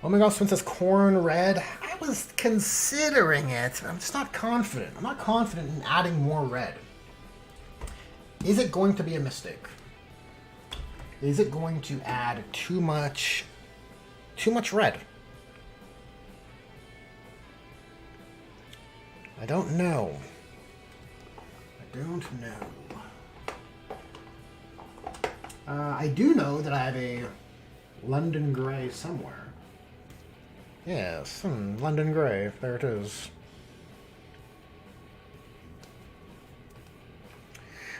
Oh my gosh, Swin says corn red. I was considering it. I'm just not confident. I'm not confident in adding more red. Is it going to be a mistake? Is it going to add too much red? I don't know. I don't know. I do know that I have a London Grey somewhere. Yes, London Grey. There it is.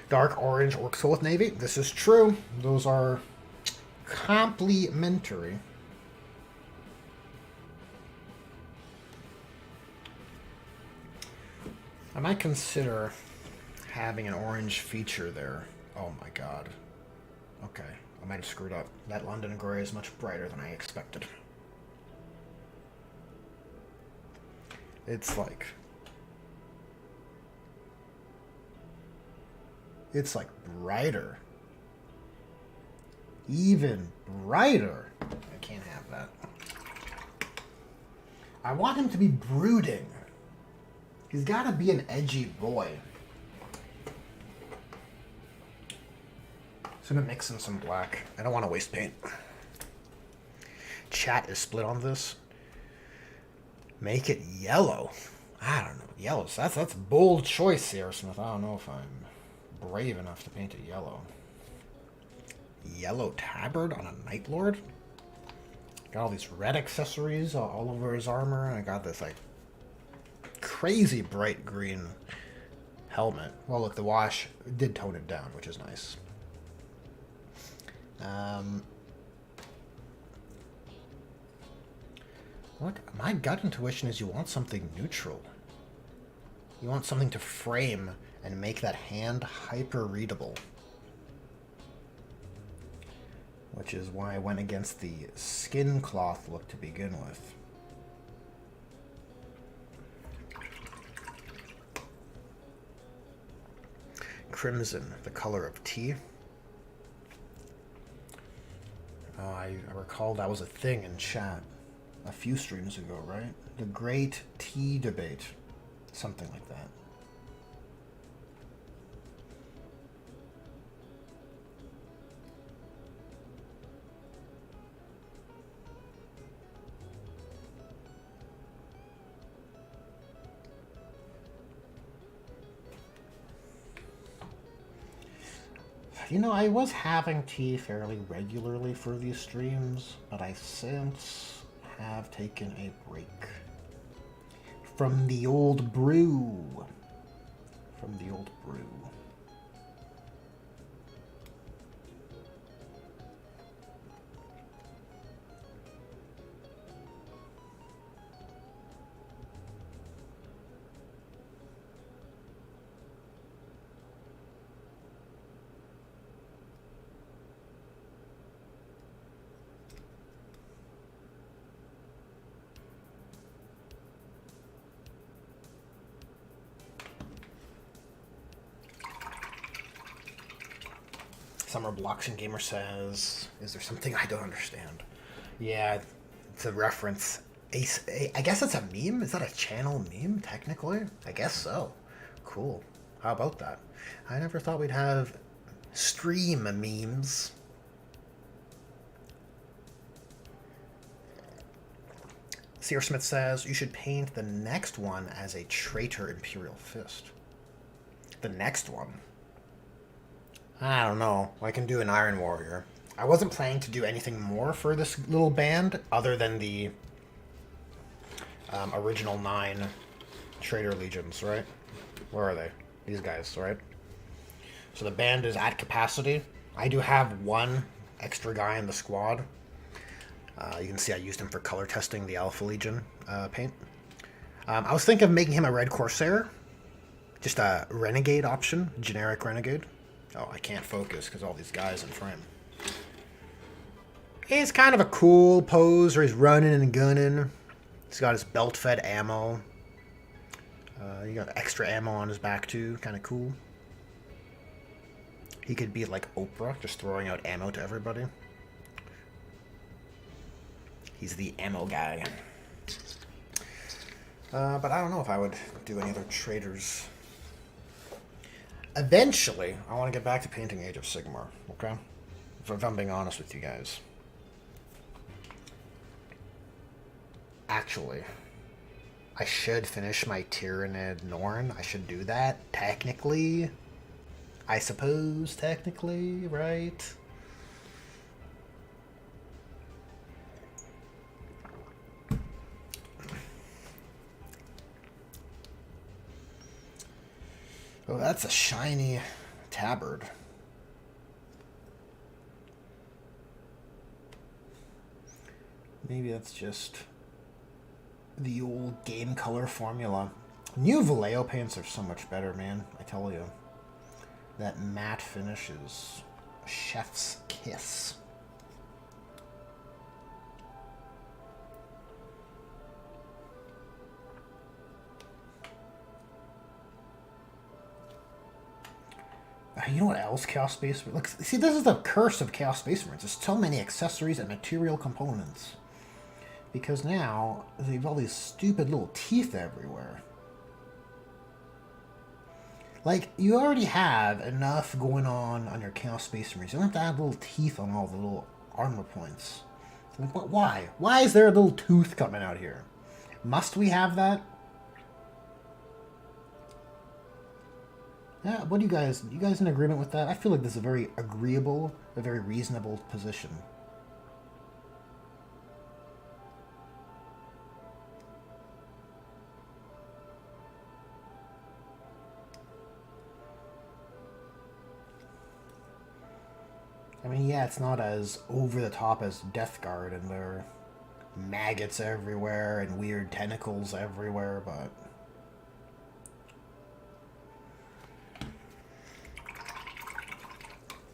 Dark orange works well with navy. This is true. Those are complementary. I might consider having an orange feature there. Oh my god. Okay, I might have screwed up. That London Grey is much brighter than I expected. It's like brighter. Even brighter. I can't have that. I want him to be brooding. He's got to be an edgy boy. So I'm going to mix in some black. I don't want to waste paint. Chat is split on this. Make it yellow. I don't know. Yellow. That's a bold choice here, Smith. I don't know if I'm brave enough to paint it yellow. Yellow tabard on a Night Lord? Got all these red accessories all over his armor. And I got this, like, crazy bright green helmet. Well, look, the wash did tone it down, which is nice. What? My gut intuition is you want something neutral. You want something to frame and make that hand hyper-readable. Which is why I went against the skin cloth look to begin with. crimson, the color of tea. Oh, I recall that was a thing in chat a few streams ago, right? The Great Tea Debate. Something like that. You know, I was having tea fairly regularly for these streams, but I since have taken a break from the old brew. From the old brew. Summer Blocks and Gamer says, is there something I don't understand? Yeah, it's a reference. I guess it's a meme? Is that a channel meme, technically? I guess so. Cool. How about that? I never thought we'd have stream memes. Sear Smith says, you should paint the next one as a traitor Imperial Fist. The next one? I don't know. I can do an Iron Warrior. I wasn't planning to do anything more for this little band other than the original 9 Traitor Legions, right? Where are they? These guys, right? So the band is at capacity. I do have one extra guy in the squad. You can see I used him for color testing the Alpha Legion paint. I was thinking of making him a Red Corsair. Just a Renegade option, generic Renegade. Oh, I can't focus because all these guys in frame. He's kind of a cool pose where he's running and gunning. He's got his belt-fed ammo. You got extra ammo on his back too, kind of cool. He could be like Oprah, just throwing out ammo to everybody. He's the ammo guy. But I don't know if I would do any other traitors. Eventually, I want to get back to painting Age of Sigmar, okay? If I'm being honest with you guys. Actually, I should finish my Tyranid Norn. I should do that, technically. I suppose, technically, right? Oh, that's a shiny Tabard. Maybe that's just the old game color formula. New Vallejo paints are so much better, man. I tell you. That matte finish is chef's kiss. You know what else Chaos Space... Look, see, this is the curse of Chaos Space Marines. There's so many accessories and material components. Because now, they have all these stupid little teeth everywhere. Like, you already have enough going on your Chaos Space Marines. You don't have to add little teeth on all the little armor points. Like, why? Why is there a little tooth coming out here? Must we have that? Yeah, what do you guys in agreement with that? I feel like this is a very agreeable, a very reasonable position. I mean, yeah, it's not as over the top as Death Guard, and there are maggots everywhere and weird tentacles everywhere, but...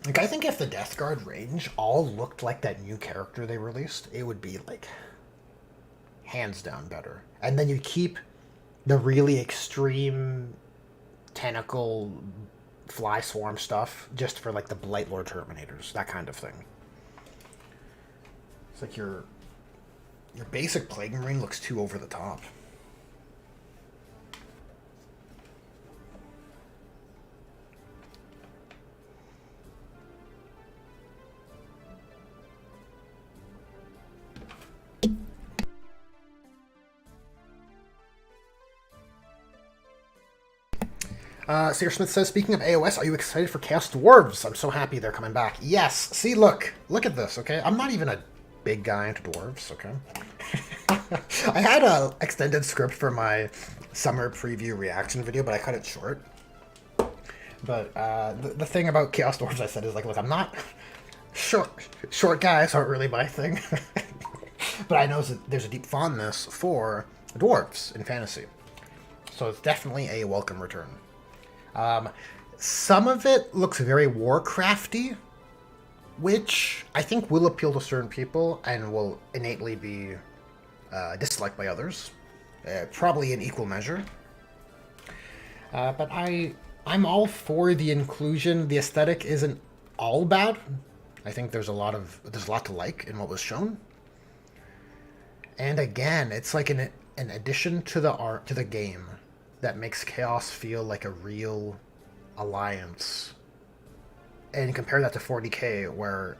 Like, I think if the Death Guard range all looked like that new character they released, it would be, like, hands down better. And then you keep the really extreme tentacle fly swarm stuff just for like the Blight Lord Terminators, that kind of thing. It's like your basic Plague Marine looks too over the top. Seer Smith says, speaking of AOS, are you excited for Chaos Dwarves? I'm so happy they're coming back. Yes. See, look at this, okay? I'm not even a big guy into dwarves, okay? I had a extended script for my summer preview reaction video, but I cut it short. But the thing about Chaos Dwarves I said is, like, look, I'm not... Short guys aren't really my thing. But I know that there's a deep fondness for dwarves in fantasy. So it's definitely a welcome return. Some of it looks very Warcrafty, which I think will appeal to certain people and will innately be disliked by others, probably in equal measure. But I'm all for the inclusion. The aesthetic isn't all bad. I think there's a lot to like in what was shown. And again, it's like an addition to the art to the game that makes Chaos feel like a real alliance. And compare that to 40k, where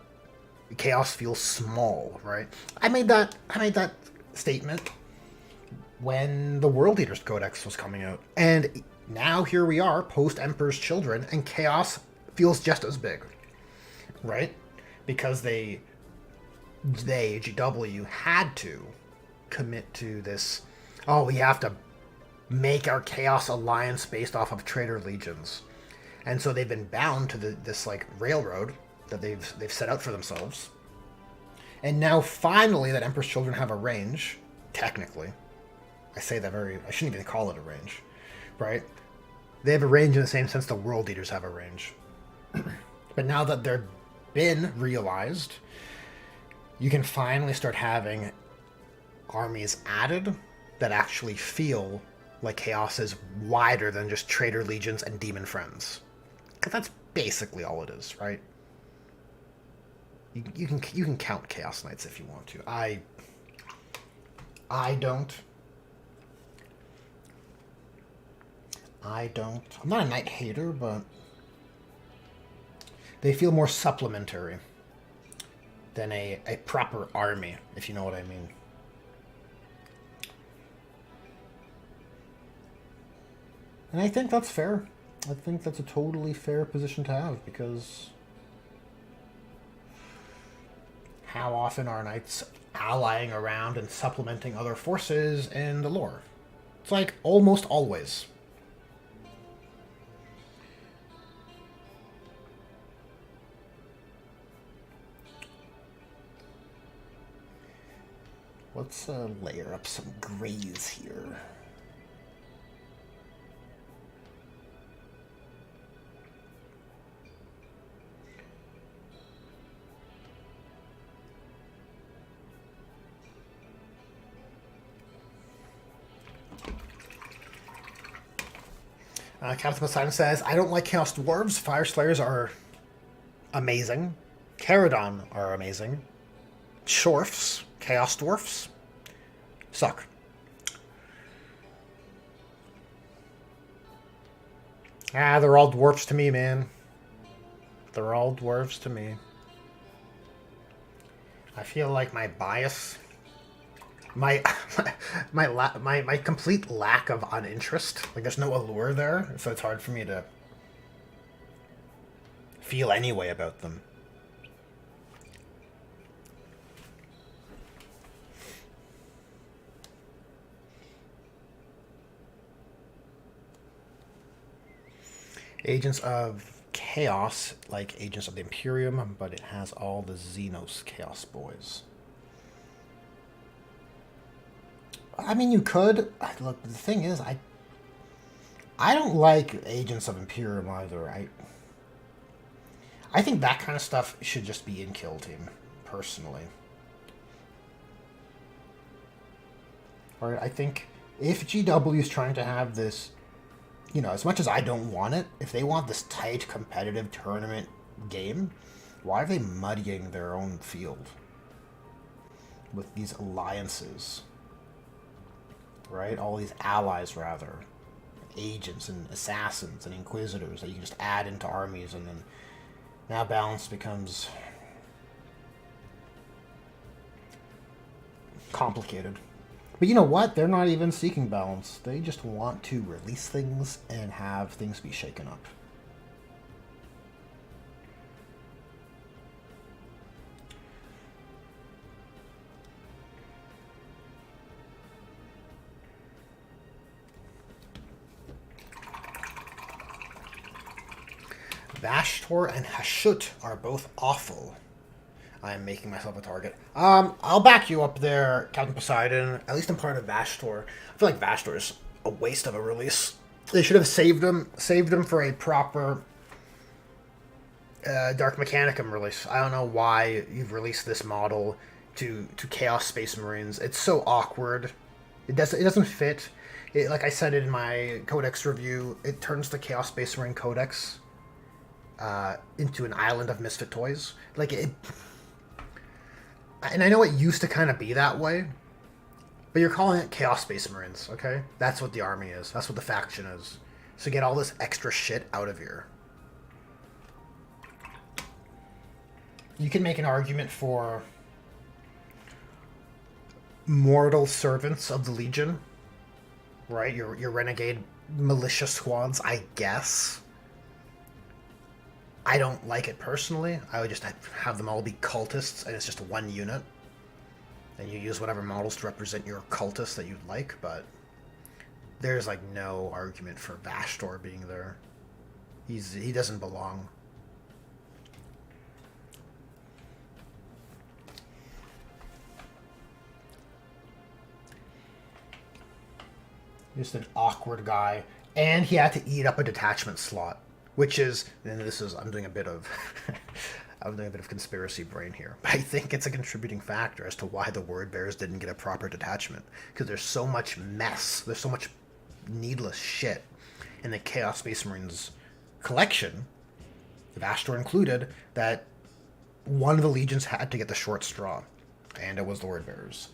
Chaos feels small, right? I made that statement when the World Eaters Codex was coming out. And now here we are, post Emperor's Children, and Chaos feels just as big. Right? Because GW had to commit to this, we have to make our Chaos Alliance based off of Traitor Legions. And so they've been bound to this like railroad that they've set out for themselves. And now finally that Emperor's Children have a range, technically. I shouldn't even call it a range, right? They have a range in the same sense the World Eaters have a range. But now that they're been realized, you can finally start having armies added that actually feel like Chaos is wider than just Traitor Legions and Demon Friends. Because that's basically all it is, right? You can count Chaos Knights if you want to. I don't. I'm not a Knight hater, but they feel more supplementary than a proper army, if you know what I mean. And I think that's fair. I think that's a totally fair position to have, because how often are knights allying around and supplementing other forces in the lore? It's like almost always. Let's layer up some grays here. Captain Poseidon says, I don't like Chaos Dwarves. Fire Slayers are amazing. Caradon are amazing. Shorfs, Chaos Dwarfs, suck. They're all dwarfs to me, man. They're all dwarves to me. I feel like my bias... My complete lack of uninterest, like there's no allure there, so it's hard for me to feel any way about them. Agents of Chaos, like Agents of the Imperium, but it has all the Xenos Chaos boys. I mean, you could. Look, the thing is, I don't like Agents of Imperium either. I think that kind of stuff should just be in Kill Team, personally. Or I think if GW is trying to have this as much as I don't want it, if they want this tight, competitive tournament game, why are they muddying their own field with these alliances? Right? All these allies, rather. Agents and assassins and inquisitors that you can just add into armies, and then now balance becomes complicated. But you know what? They're not even seeking balance. They just want to release things and have things be shaken up. Vashtor and Hashut are both awful. I am making myself a target. I'll back you up there, Captain Poseidon. At least I'm part of Vashtor. I feel like Vashtor is a waste of a release. They should have saved him for a proper Dark Mechanicum release. I don't know why you've released this model to Chaos Space Marines. It's so awkward. It doesn't fit. Like I said in my Codex review, it turns the Chaos Space Marine Codex into an island of misfit toys. Like it. And I know it used to kind of be that way, but you're calling it Chaos Space Marines, okay? That's what the army is. That's what the faction is. So get all this extra shit out of here. You can make an argument for mortal servants of the Legion, right? Your renegade militia squads, I guess. I don't like it personally. I would just have them all be cultists, and it's just one unit. And you use whatever models to represent your cultists that you'd like, but there's like no argument for Vashtor being there. He doesn't belong. Just an awkward guy. And he had to eat up a detachment slot. Which is, and I'm doing a bit of conspiracy brain here. But I think it's a contributing factor as to why the Word Bearers didn't get a proper detachment. Because there's so much mess, there's so much needless shit in the Chaos Space Marines collection, Vashtor included, that one of the legions had to get the short straw. And it was the Word Bearers.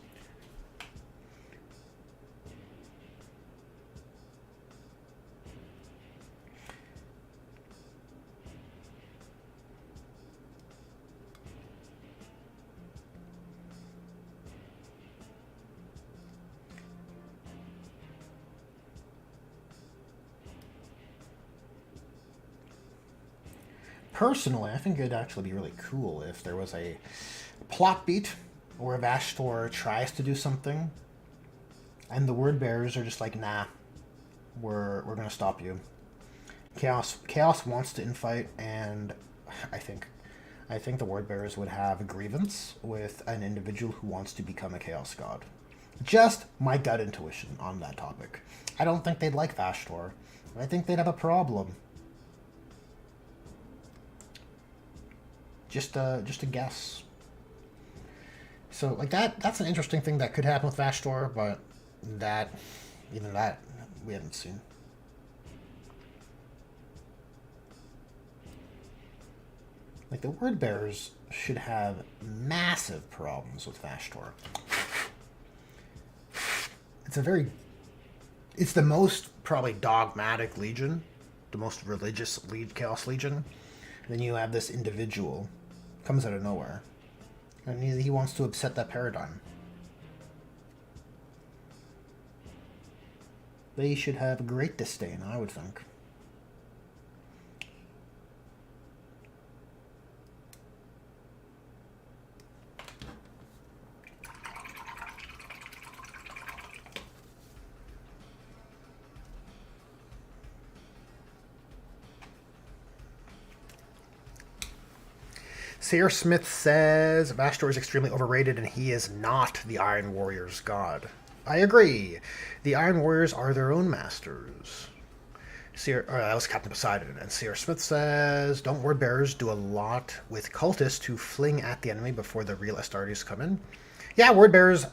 Personally, I think it'd actually be really cool if there was a plot beat where Vashtor tries to do something and the Word Bearers are just like, nah, we're gonna stop you. Chaos wants to infight, and I think the Word Bearers would have a grievance with an individual who wants to become a Chaos God. Just my gut intuition on that topic. I don't think they'd like Vashtor. I think they'd have a problem. Just a guess. So, like, that's an interesting thing that could happen with Vashtor, but even that, we haven't seen. Like, the Word Bearers should have massive problems with Vashtor. It's the most, probably, dogmatic legion, the most religious Chaos Legion. And then you have this individual, comes out of nowhere, and he wants to upset that paradigm. They should have great disdain, I would think. Sayer Smith says Vashtor is extremely overrated and he is not the Iron Warriors' god. I agree. The Iron Warriors are their own masters. That was Captain Poseidon. And Sayer Smith says, don't Word Bearers do a lot with cultists to fling at the enemy before the real Astartes come in? Yeah, Word Bearers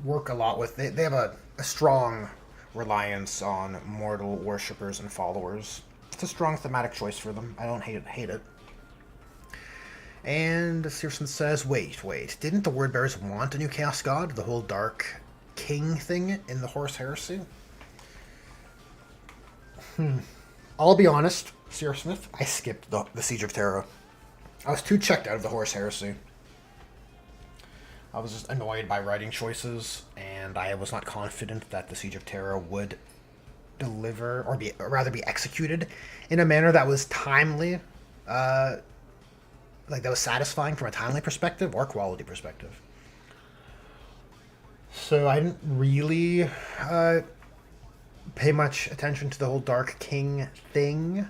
work a lot with... They have a strong reliance on mortal worshippers and followers. It's a strong thematic choice for them. I don't hate it. And Searson says, wait, didn't the Word Bearers want a new Chaos God? The whole Dark King thing in the Horus Heresy? I'll be honest, Sierra Smith, I skipped the Siege of Terra. I was too checked out of the Horus Heresy. I was just annoyed by writing choices, and I was not confident that the Siege of Terra would deliver, or rather be executed in a manner that was timely, that was satisfying from a timely perspective or quality perspective. So I didn't really pay much attention to the whole Dark King thing.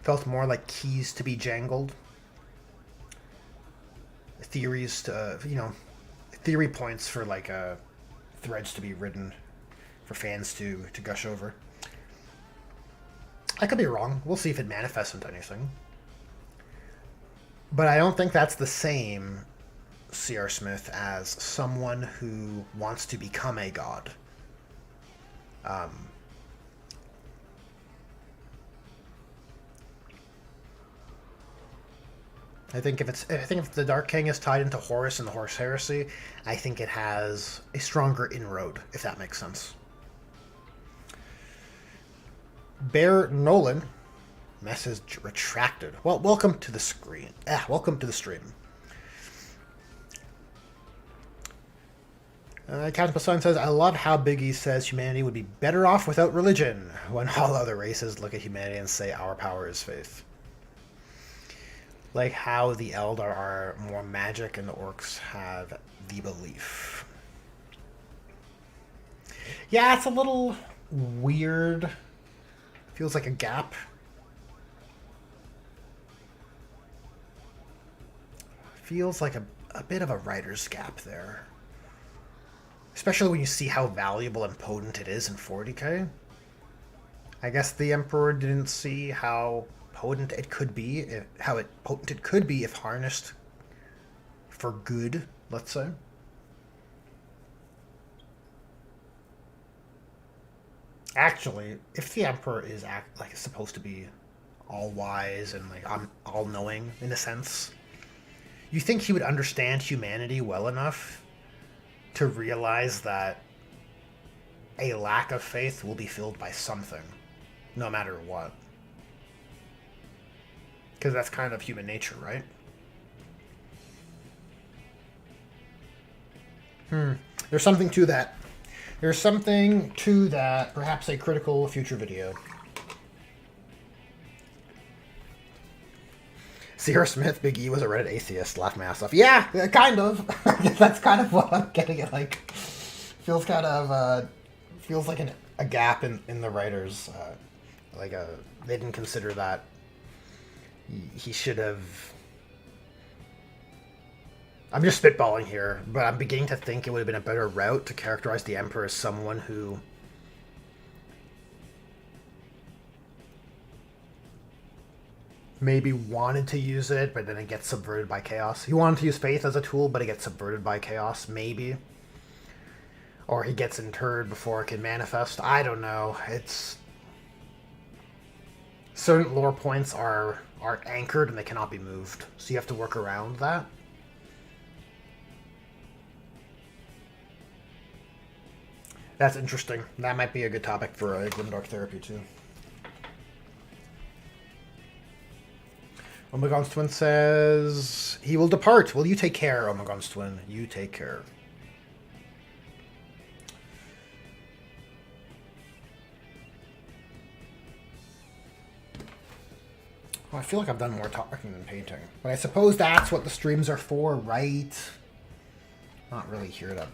Felt more like keys to be jangled. Theories to, theory points for threads to be written for fans to gush over. I could be wrong. We'll see if it manifests into anything. But I don't think that's the same, C.R. Smith, as someone who wants to become a god. I think if the Dark King is tied into Horus and the Horus Heresy, I think it has a stronger inroad, if that makes sense. Bear Nolan, message retracted. Well, welcome to the screen. Welcome to the stream. Captain Poseidon says, I love how Biggie says humanity would be better off without religion, when all other races look at humanity and say our power is faith. Like how the Eldar are more magic and the orcs have the belief. Yeah, it's a little weird. Feels like a gap. Feels like a bit of a writer's gap there. Especially when you see how valuable and potent it is in 40k. I guess the Emperor didn't see how potent it could be, if harnessed for good, let's say. Actually, if the Emperor is supposed to be all wise and all knowing in a sense, you think he would understand humanity well enough to realize that a lack of faith will be filled by something, no matter what. Because that's kind of human nature, right? There's something to that. There's something to that. Perhaps a critical future video. Sierra Smith, Big E was a Reddit atheist. Laughed my ass off. Yeah, kind of. That's kind of what I'm getting at. Feels like a gap in the writers. They didn't consider that. He should have... I'm just spitballing here, but I'm beginning to think it would have been a better route to characterize the Emperor as someone who maybe wanted to use it, but then it gets subverted by chaos. He wanted to use faith as a tool, but it gets subverted by chaos, maybe. Or he gets interred before it can manifest. I don't know. It's... Certain lore points are anchored and they cannot be moved, so you have to work around that. That's interesting. That might be a good topic for Grimdark Therapy, too. Omegon's Twin says, he will depart. Well, you take care, Omegon's Twin. You take care. Well, I feel like I've done more talking than painting. But I suppose that's what the streams are for, right? Not really here to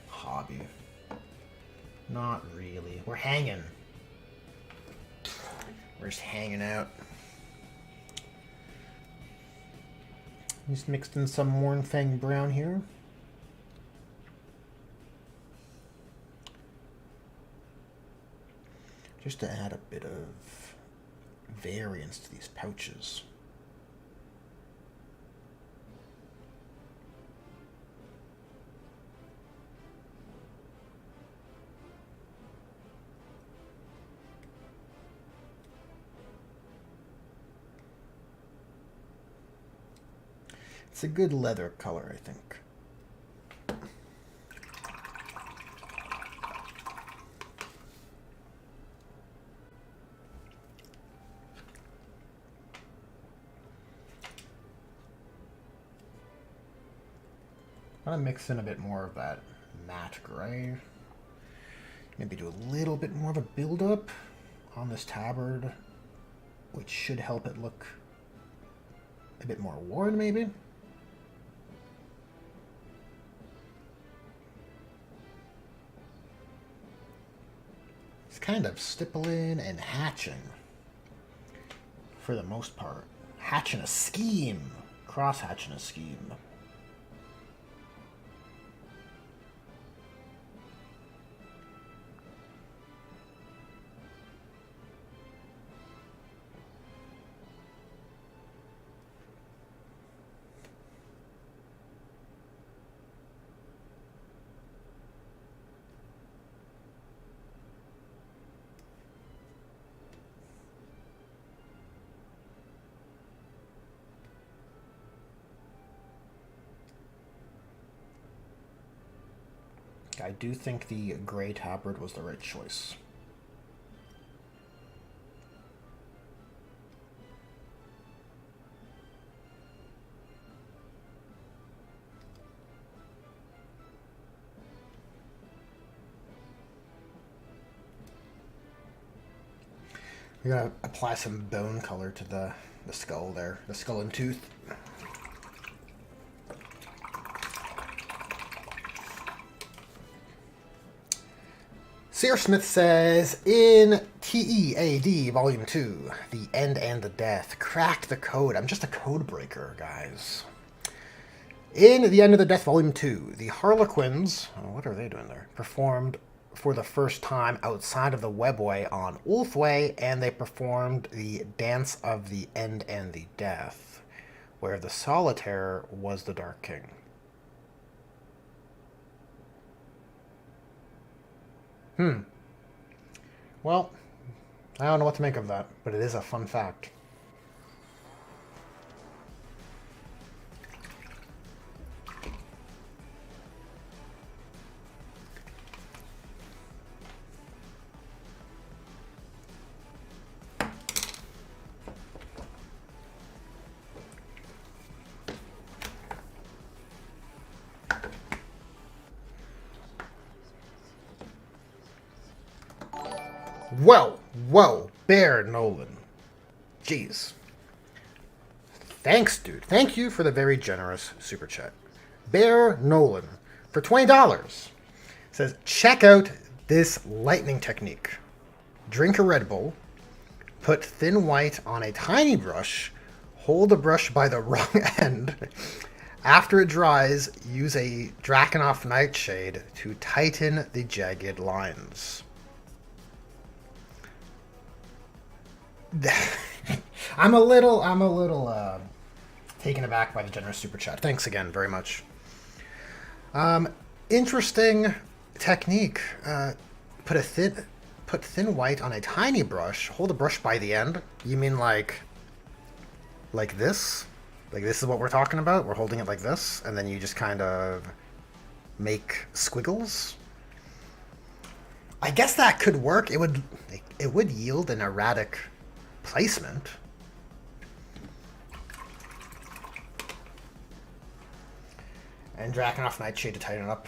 hobby. Not really. We're hanging. We're just hanging out. Just mixed in some Mornfang brown here. Just to add a bit of variance to these pouches. It's a good leather color, I think. I'm going to mix in a bit more of that matte gray. Maybe do a little bit more of a build-up on this tabard, which should help it look a bit more worn, maybe. It's kind of stippling and hatching, for the most part. Hatching a scheme. Cross-hatching a scheme. I do think the gray tabard was the right choice. We're gonna apply some bone color to the skull there, the skull and tooth. Searsmith says, in TEAD Volume 2, The End and the Death, crack the code. I'm just a code breaker, guys. In The End of the Death Volume 2, the Harlequins, what are they doing there? Performed for the first time outside of the Webway on Ulfway, and they performed the Dance of the End and the Death, where the Solitaire was the Dark King. Well, I don't know what to make of that, but it is a fun fact. Whoa, Bear Nolan. Jeez. Thanks, dude. Thank you for the very generous super chat. Bear Nolan, for $20, says, check out this lightning technique. Drink a Red Bull, put thin white on a tiny brush, hold the brush by the wrong end. After it dries, use a Drakenhof Nightshade to tighten the jagged lines. I'm a little taken aback by the generous super chat. Thanks again very much. Interesting technique. Put thin white on a tiny brush. Hold the brush by the end. You mean like this? Like this is what we're talking about? We're holding it like this, and then you just kind of make squiggles? I guess that could work. It would yield an erratic placement. And Drakenhof Nightshade to tighten it up.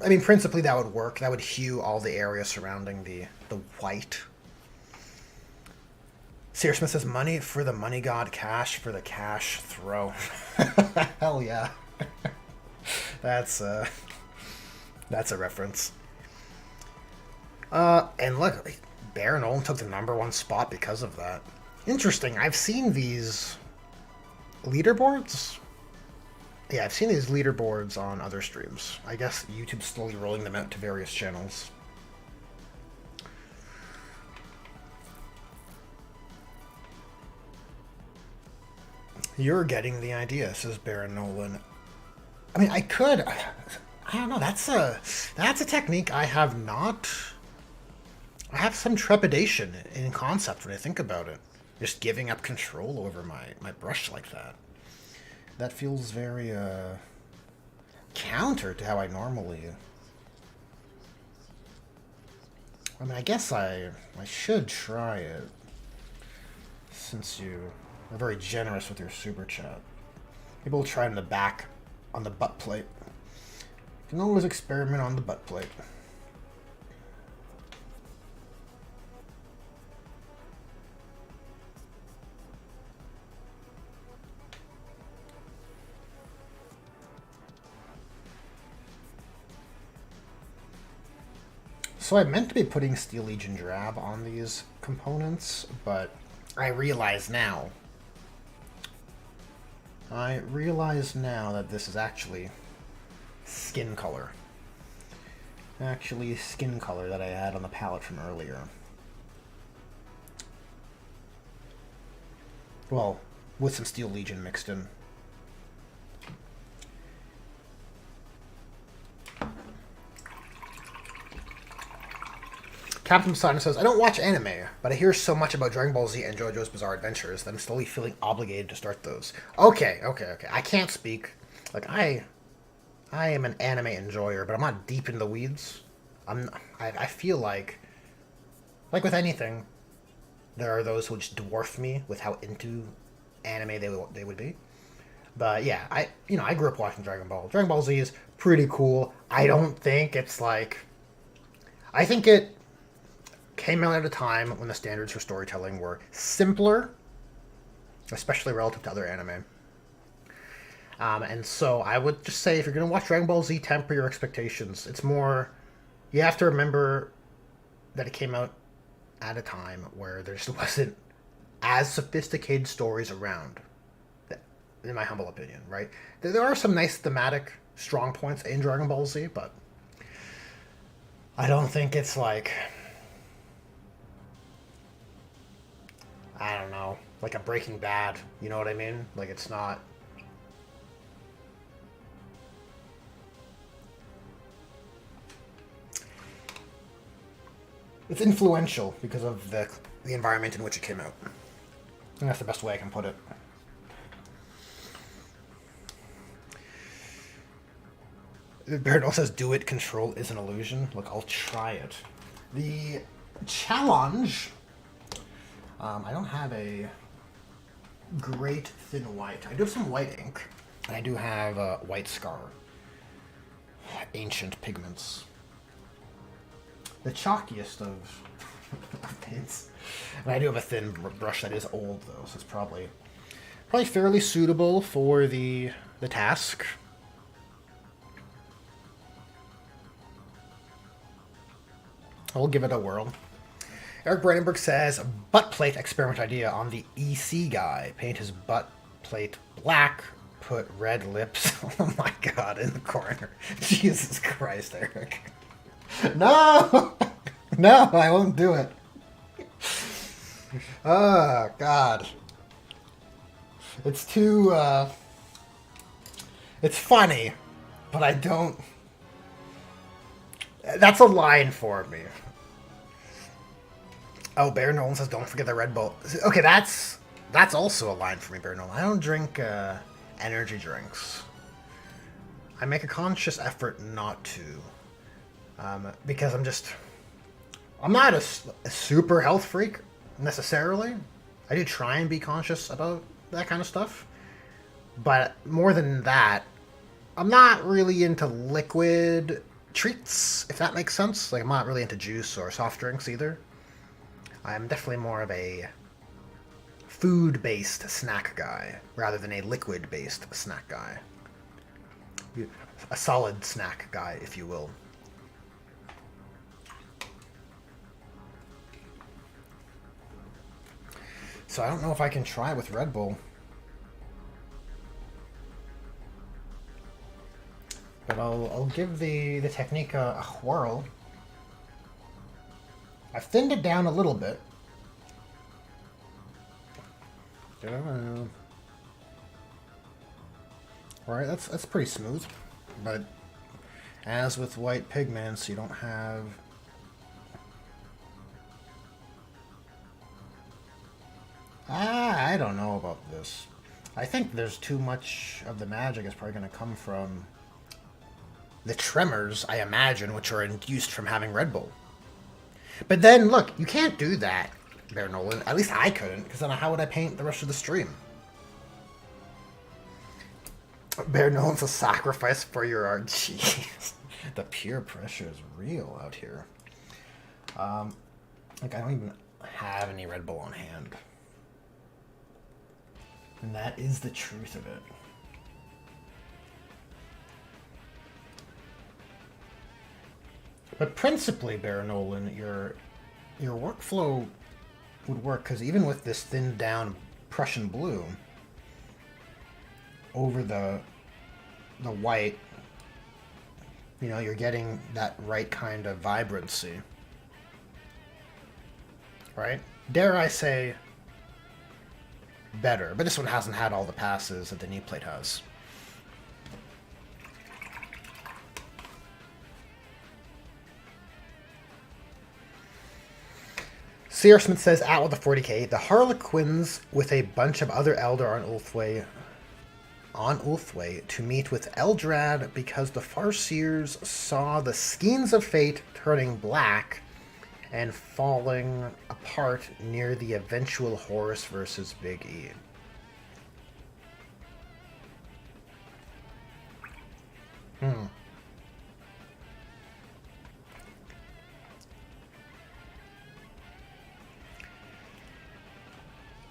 I mean, principally that would work. That would hue all the area surrounding the white. Searsmith says, money for the money god, cash for the cash throw. Hell yeah. That's a reference. And look, Bear Nolan took the #1 spot because of that. Interesting. I've seen these leaderboards. Yeah, I've seen these leaderboards on other streams. I guess YouTube's slowly rolling them out to various channels. You're getting the idea, says Baron Nolan. I mean, I don't know. That's a technique I have not. I have some trepidation in concept when I think about it. Just giving up control over my brush like that. That feels very, counter to how I normally... I mean, I guess I should try it, since you are very generous with your super chat. Maybe we'll try it in the back, on the butt plate. You can always experiment on the butt plate. So I meant to be putting Steel Legion Drab on these components, but I realize now that this is actually skin color. Actually skin color that I had on the palette from earlier. Well, with some Steel Legion mixed in. Captain Poseidon says, I don't watch anime, but I hear so much about Dragon Ball Z and JoJo's Bizarre Adventures that I'm slowly feeling obligated to start those. Okay. I can't speak. Like, I am an anime enjoyer, but I'm not deep in the weeds. I feel like with anything, there are those who just dwarf me with how into anime they would be. But yeah, I grew up watching Dragon Ball. Dragon Ball Z is pretty cool. I don't think it's like... I think it came out at a time when the standards for storytelling were simpler, especially relative to other anime. And so I would just say, if you're going to watch Dragon Ball Z, temper your expectations. It's more... You have to remember that it came out at a time where there just wasn't as sophisticated stories around, in my humble opinion, right? There are some nice thematic strong points in Dragon Ball Z, but I don't think it's like... I don't know, like a Breaking Bad, you know what I mean? Like, it's not... It's influential because of the environment in which it came out. I think that's the best way I can put it. Beardall says, do it, control is an illusion. Look, I'll try it. The challenge... I don't have a great thin white. I do have some white ink, and I do have a white scar. Ancient pigments. The chalkiest of paints. And I do have a thin brush that is old, though, so it's probably fairly suitable for the task. I'll give it a whirl. Eric Brandenburg says, butt plate experiment idea on the EC guy. Paint his butt plate black, put red lips, oh my god, in the corner. Jesus Christ, Eric. No! No, I won't do it. Oh, God. It's too, it's funny, but I don't... That's a line for me. Oh, Bear Nolan says, don't forget the Red Bull. Okay, that's also a line for me, Bear Nolan. I don't drink energy drinks. I make a conscious effort not to. Because I'm not a super health freak, necessarily. I do try and be conscious about that kind of stuff. But more than that, I'm not really into liquid treats, if that makes sense. Like, I'm not really into juice or soft drinks either. I'm definitely more of a food-based snack guy, rather than a liquid-based snack guy. A solid snack guy, if you will. So I don't know if I can try with Red Bull. But I'll give the technique a whirl. I've thinned it down a little bit. Alright, that's pretty smooth. But as with white pigments, you don't have... I don't know about this. I think there's too much of the magic is probably going to come from the tremors, I imagine, which are induced from having Red Bull. But then, look, you can't do that, Bear Nolan. At least I couldn't, because then how would I paint the rest of the stream? Bear Nolan's a sacrifice for your art. Jeez. The peer pressure is real out here. Like, I don't even have any Red Bull on hand. And that is the truth of it. But principally, Bear Nolan, your workflow would work, because even with this thinned down Prussian blue over the white, you know, you're getting that right kind of vibrancy. Right? Dare I say better, but this one hasn't had all the passes that the knee plate has. Sierra Smith says, out with the 40k. The Harlequins with a bunch of other Eldar on Ulthway to meet with Eldrad because the Farseers saw the skeins of fate turning black and falling apart near the eventual Horus versus Big E.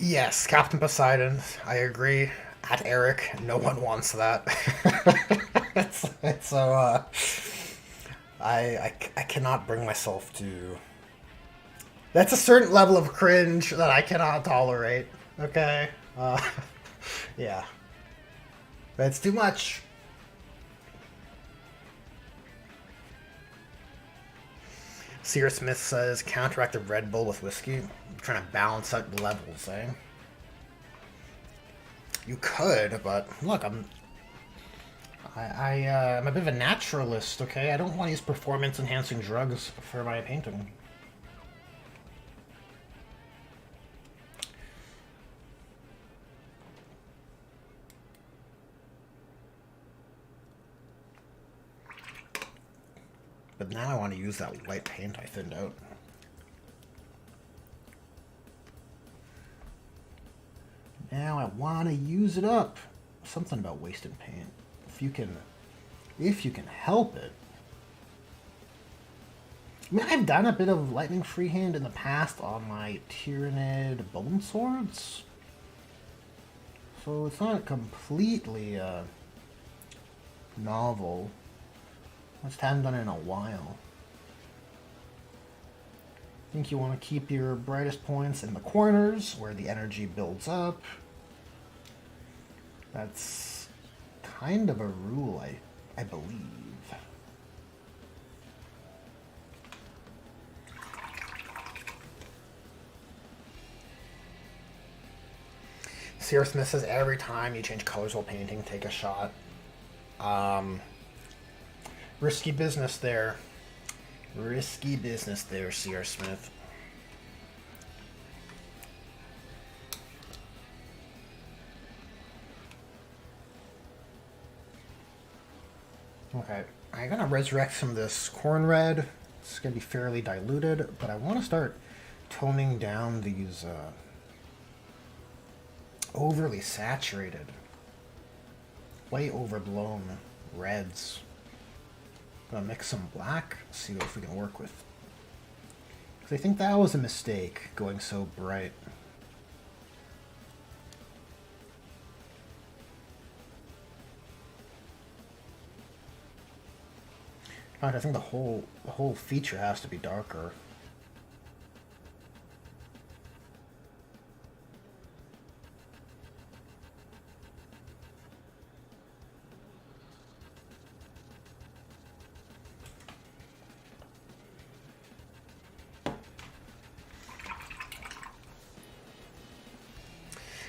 Yes, Captain Poseidon, I agree. At Eric, no one wants that. it's so, I cannot bring myself to... That's a certain level of cringe that I cannot tolerate, okay? Yeah. But it's too much. Sear Smith says, counteract the Red Bull with whiskey. I'm trying to balance out the levels, eh? You could, but look, I'm a bit of a naturalist, okay? I don't want to use performance-enhancing drugs for my painting. But now I want to use that white paint I thinned out. Now I want to use it up. Something about wasted paint. If you can help it. I mean, I've done a bit of lightning freehand in the past on my Tyrannid bone swords. So it's not completely novel. I just haven't done it in a while. I think you want to keep your brightest points in the corners where the energy builds up. That's kind of a rule, I believe. Sierra Smith says every time you change colors while painting, take a shot. Risky business there. Risky business there, Sierra Smith. Okay, I'm gonna resurrect some of this corn red. It's gonna be fairly diluted, but I want to start toning down these overly saturated, way overblown reds. Gonna mix some black, see what we can work with. Because I think that was a mistake, going so bright. In fact, I think the whole feature has to be darker.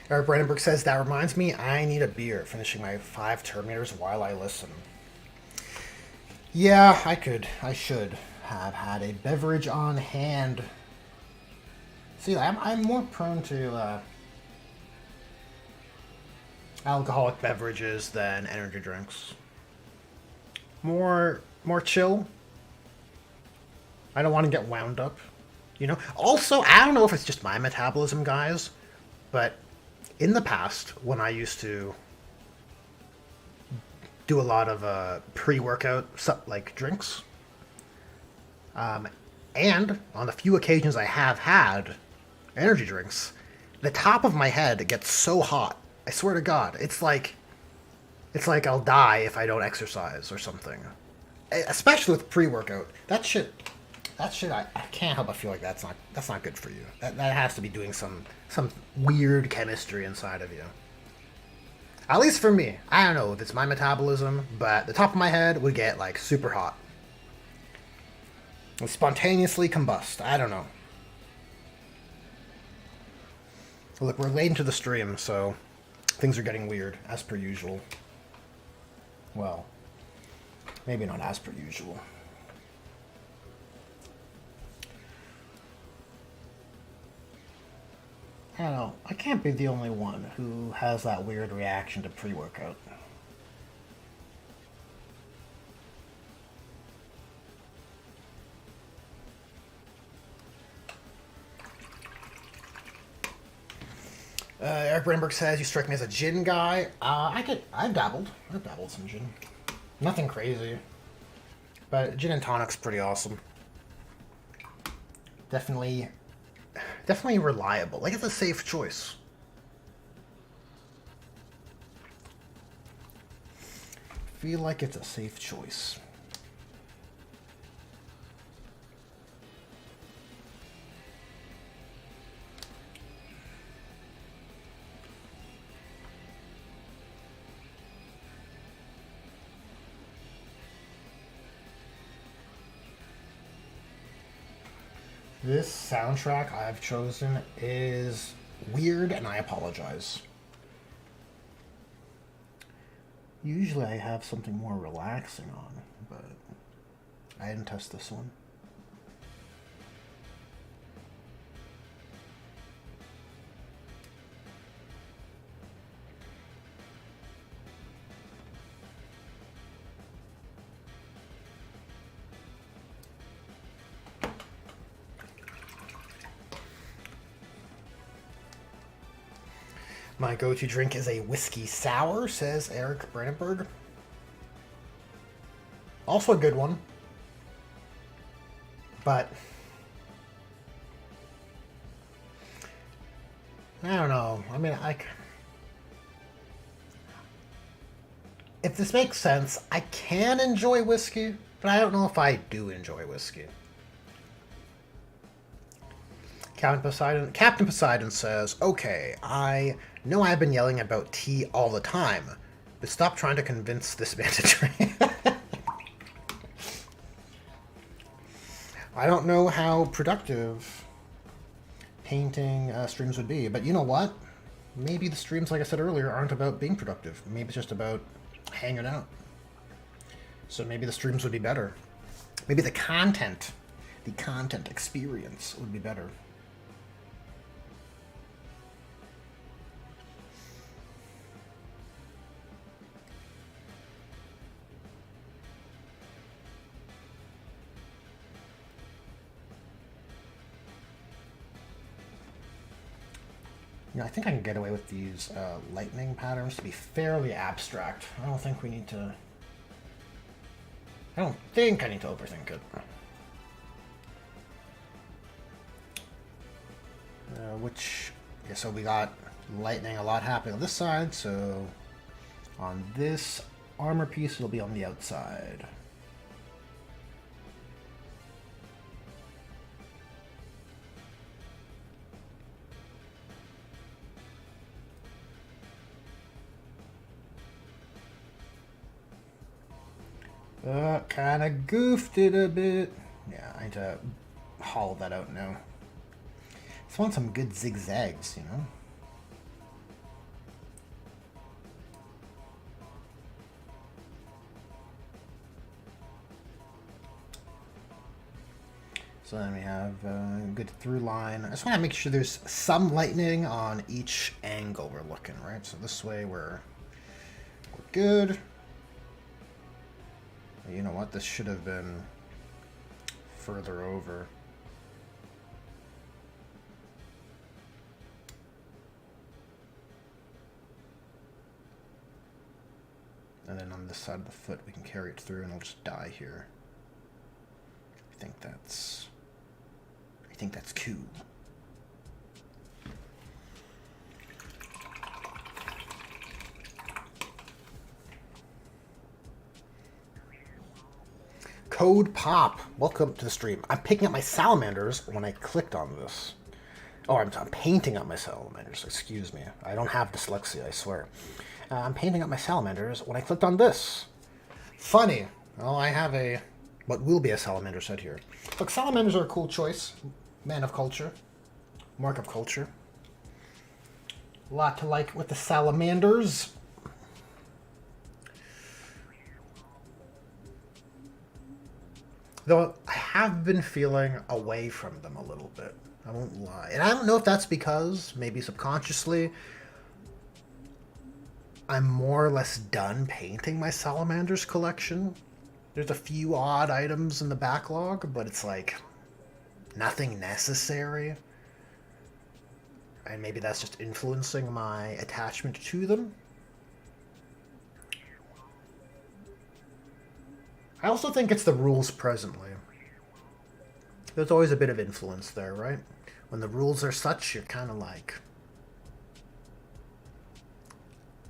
Eric Brandenburg says, that reminds me, I need a beer, finishing my 5 Terminators while I listen. Yeah, I should have had a beverage on hand. See, I'm more prone to alcoholic beverages than energy drinks. More chill. I don't want to get wound up, you know? Also, I don't know if it's just my metabolism, guys, but in the past, when I used to do a lot of pre-workout, like, drinks, and on the few occasions I have had energy drinks, the top of my head gets so hot. I swear to God, it's like I'll die if I don't exercise or something. Especially with pre-workout. That shit, I can't help but feel like that's not good for you. That has to be doing some weird chemistry inside of you. At least for me. I don't know if it's my metabolism, but the top of my head would get, like, super hot. It would spontaneously combust. I don't know. Look, we're late into the stream, so things are getting weird, as per usual. Well, maybe not as per usual. I don't know. I can't be the only one who has that weird reaction to pre-workout. Eric Brandberg says, you strike me as a gin guy. I've dabbled some gin. Nothing crazy. But gin and tonic's pretty awesome. Definitely reliable. Like, it's a safe choice. Feel like it's a safe choice. This soundtrack I've chosen is weird, and I apologize. Usually I have something more relaxing on, but I didn't test this one. My go-to drink is a whiskey sour, says Eric Brandenburg. Also a good one. But I don't know. I mean, if this makes sense, I can enjoy whiskey, but I don't know if I do enjoy whiskey. Captain Poseidon says, okay, I know I've been yelling about tea all the time, but stop trying to convince this man to drink. I don't know how productive painting streams would be, but you know what? Maybe the streams, like I said earlier, aren't about being productive. Maybe it's just about hanging out. So maybe the streams would be better. Maybe the content experience would be better. You know, I think I can get away with these lightning patterns to be fairly abstract. I don't think I need to overthink it. So we got lightning a lot happening on this side, so on this armor piece it'll be on the outside. Kind of goofed it a bit. Yeah, I need to hollow that out now. Just want some good zigzags, you know? So then we have a good through line. I just want to make sure there's some lightning on each angle we're looking, right? So this way we're good. You know what? This should have been further over. And then on this side of the foot, we can carry it through, and it'll just die here. I think that's cool. Code Pop, welcome to the stream. I'm picking up my salamanders when I clicked on this. Oh, I'm painting up my salamanders, excuse me. I don't have dyslexia, I swear. I'm painting up my salamanders when I clicked on this. Funny. Well, I have what will be a salamander set here. Look, salamanders are a cool choice. Man of culture. Mark of culture. A lot to like with the salamanders. Though I have been feeling away from them a little bit. I won't lie. And I don't know if that's because, maybe subconsciously, I'm more or less done painting my salamanders collection. There's a few odd items in the backlog, but it's like nothing necessary. And maybe that's just influencing my attachment to them. I also think it's the rules presently. There's always a bit of influence there, right? When the rules are such, you're kind of like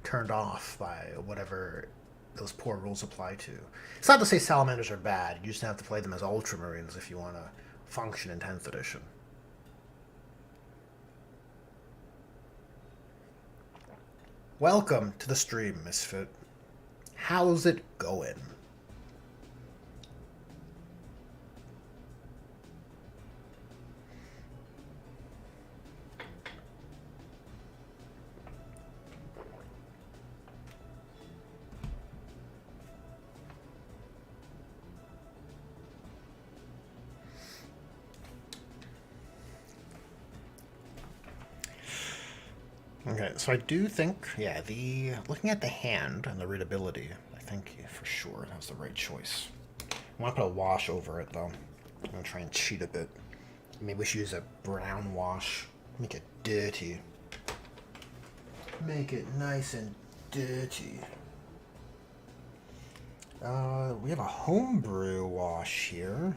turned off by whatever those poor rules apply to. It's not to say salamanders are bad. You just have to play them as ultramarines if you want to function in 10th edition. Welcome to the stream, Misfit. How's it going? Okay, so I do think, yeah, looking at the hand and the readability, I think for sure that's the right choice. I want to put a wash over it, though. I'm going to try and cheat a bit. Maybe we should use a brown wash. Make it dirty. Make it nice and dirty. We have a homebrew wash here,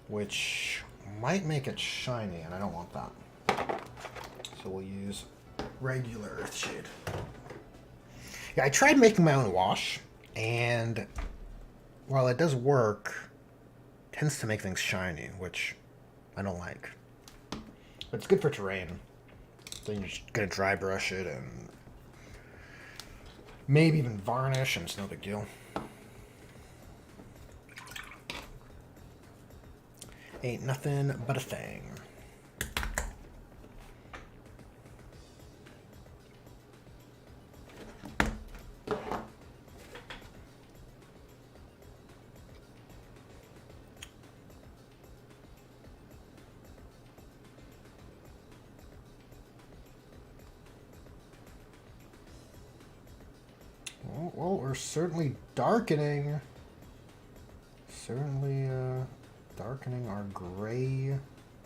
which might make it shiny, and I don't want that. So we'll use regular Earthshade. Yeah, I tried making my own wash, and while it does work, it tends to make things shiny, which I don't like. But it's good for terrain. Then you're just gonna dry brush it and maybe even varnish, and it's no big deal. Ain't nothing but a thing. Well, we're certainly darkening. Darkening our gray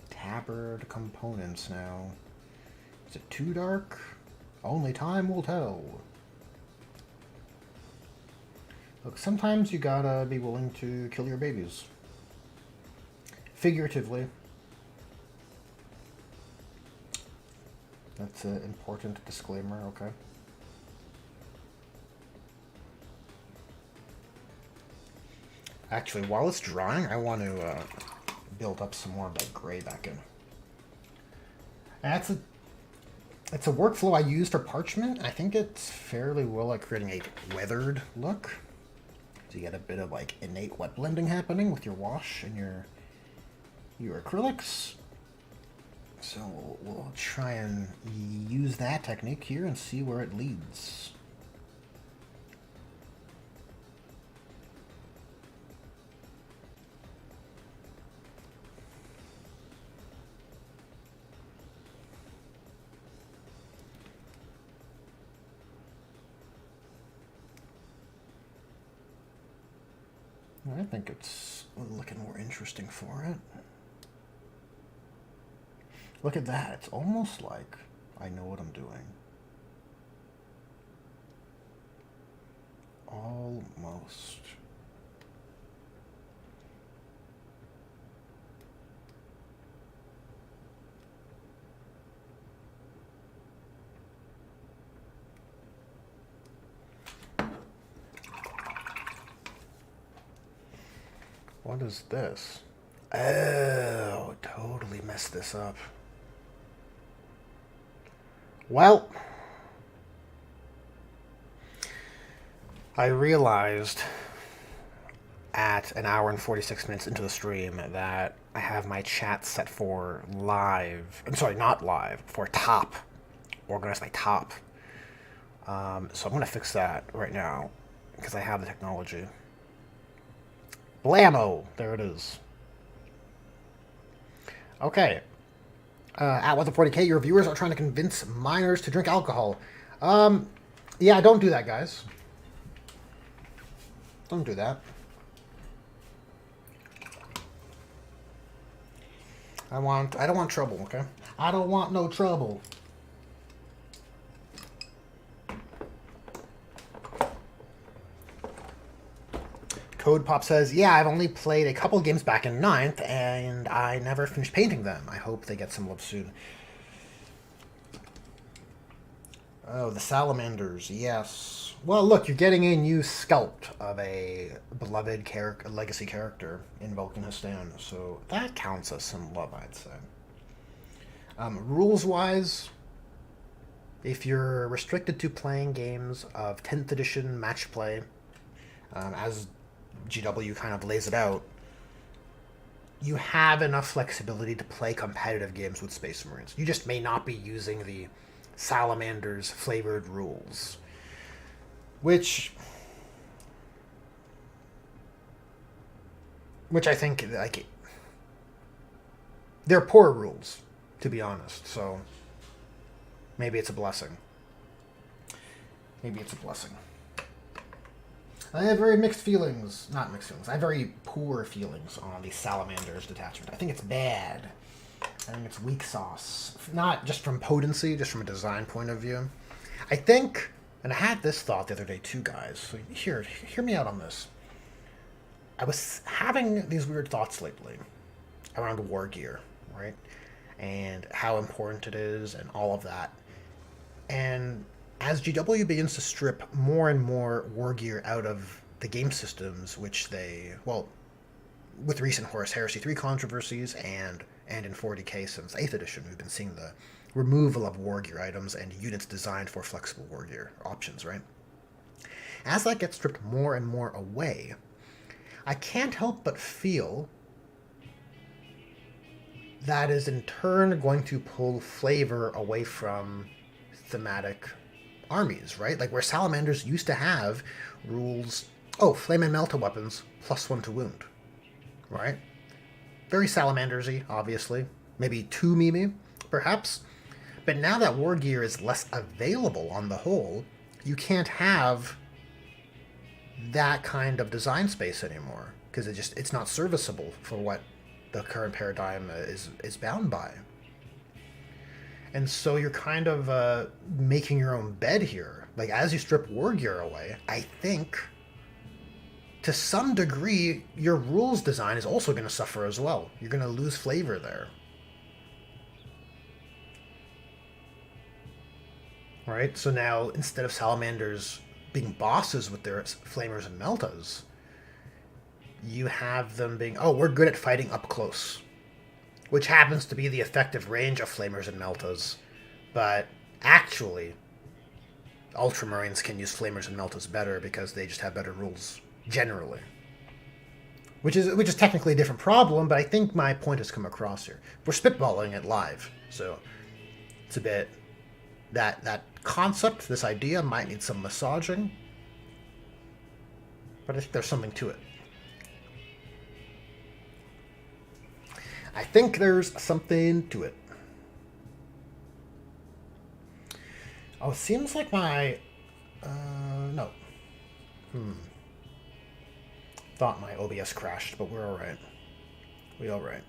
tabard components now. Is it too dark? Only time will tell. Look, sometimes you gotta be willing to kill your babies. Figuratively. That's an important disclaimer, okay? Actually, while it's drying, I want to build up some more of that gray back in. And it's a workflow I use for parchment. I think it's fairly well at creating a weathered look. So you get a bit of like innate wet blending happening with your wash and your acrylics. So we'll try and use that technique here and see where it leads. I think it's looking more interesting for it. Look at that. It's almost like I know what I'm doing. Almost. What is this? Oh, totally messed this up. Well, I realized at an hour and 46 minutes into the stream that I have my chat set for live. I'm sorry, not live, for top. Organized by top. So I'm going to fix that right now because I have the technology. Blammo! There it is. Okay. At What the 40K, your viewers are trying to convince minors to drink alcohol. Yeah, don't do that, guys. Don't do that. I don't want trouble, okay? I don't want no trouble. Code Pop says, yeah, I've only played a couple games back in 9th, and I never finished painting them. I hope they get some love soon. Oh, the salamanders, yes. Well, look, you're getting a new sculpt of a beloved character, legacy character in Vulcanistan, so that counts as some love, I'd say. Rules-wise, if you're restricted to playing games of 10th edition match play, as GW kind of lays it out, you have enough flexibility to play competitive games with Space Marines. You just may not be using the Salamander's flavored rules, which I think, like, they're poor rules, to be honest, so maybe it's a blessing. Maybe it's a blessing. I have very mixed feelings. Not mixed feelings. I have very poor feelings on the Salamander's detachment. I think it's bad. I think it's weak sauce. Not just from potency, just from a design point of view. I think, and I had this thought the other day too, guys. So hear me out on this. I was having these weird thoughts lately around war gear, right? And how important it is and all of that. And as GW begins to strip more and more war gear out of the game systems, which they, well, with recent Horus Heresy 3 controversies and in 40k since 8th edition, we've been seeing the removal of war gear items and units designed for flexible war gear options, right? As that gets stripped more and more away, I can't help but feel that is in turn going to pull flavor away from thematic armies, right? Like where Salamanders used to have rules, oh, Flame and Melta weapons, +1 to wound, right? Very Salamanders-y, obviously. Maybe too memey, perhaps. But now that war gear is less available on the whole, you can't have that kind of design space anymore, because it's not serviceable for what the current paradigm is bound by. And so you're kind of making your own bed here. Like, as you strip war gear away, I think, to some degree, your rules design is also going to suffer as well. You're going to lose flavor there. Right? So now, instead of Salamanders being bosses with their Flamers and Meltas, you have them being, oh, we're good at fighting up close, which happens to be the effective range of Flamers and Meltas. But actually, Ultramarines can use Flamers and Meltas better because they just have better rules generally. Which is technically a different problem, but I think my point has come across here. We're spitballing it live, so it's a bit that concept, this idea might need some massaging, but I think there's something to it. I think there's something to it. Oh, it seems like my... no. Thought my OBS crashed, but we're alright. We alright.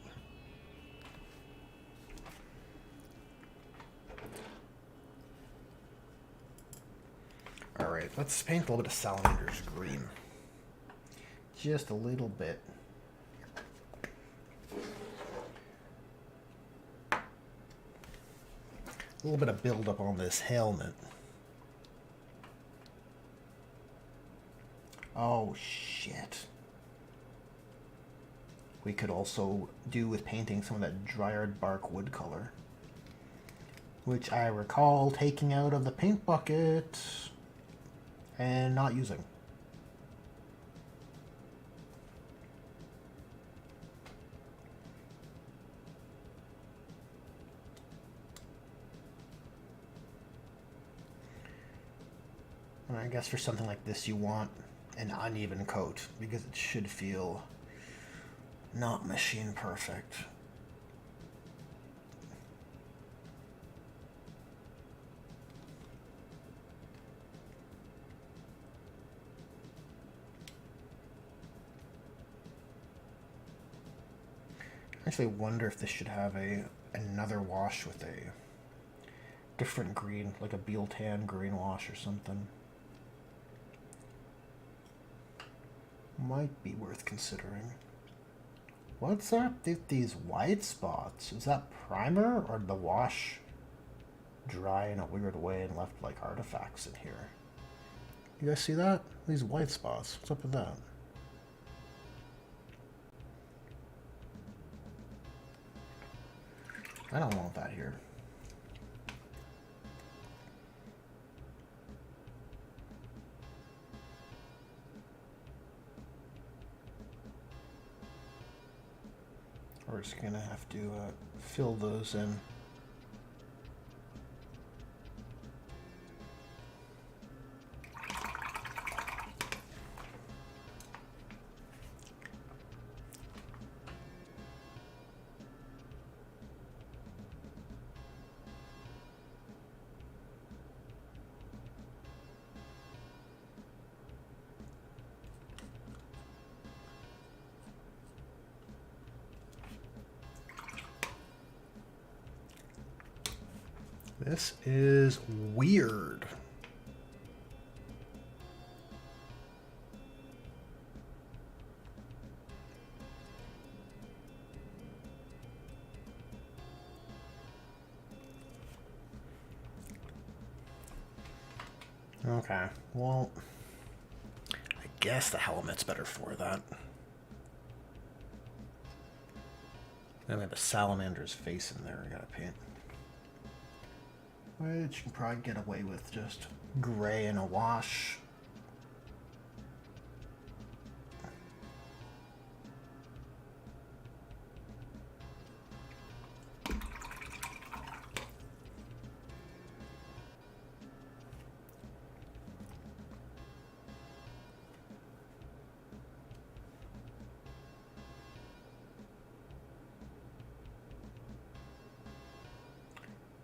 Alright, let's paint a little bit of Salamander's green. Just a little bit. A little bit of build-up on this helmet. Oh, shit. We could also do with painting some of that dryad bark wood color, which I recall taking out of the paint bucket and not using. And I guess for something like this you want an uneven coat because it should feel not machine perfect. I actually wonder if this should have another wash with a different green, like a Bealtan green wash or something. Might be worth considering. What's up with these white spots? Is that primer or the wash dry in a weird way and left like artifacts in here? You guys see that? These white spots. What's up with that? I don't want that here. We're just gonna have to fill those in. This is weird. Okay, well, I guess the helmet's better for that. Then we have a salamander's face in there I gotta paint. Which you can probably get away with just gray and a wash.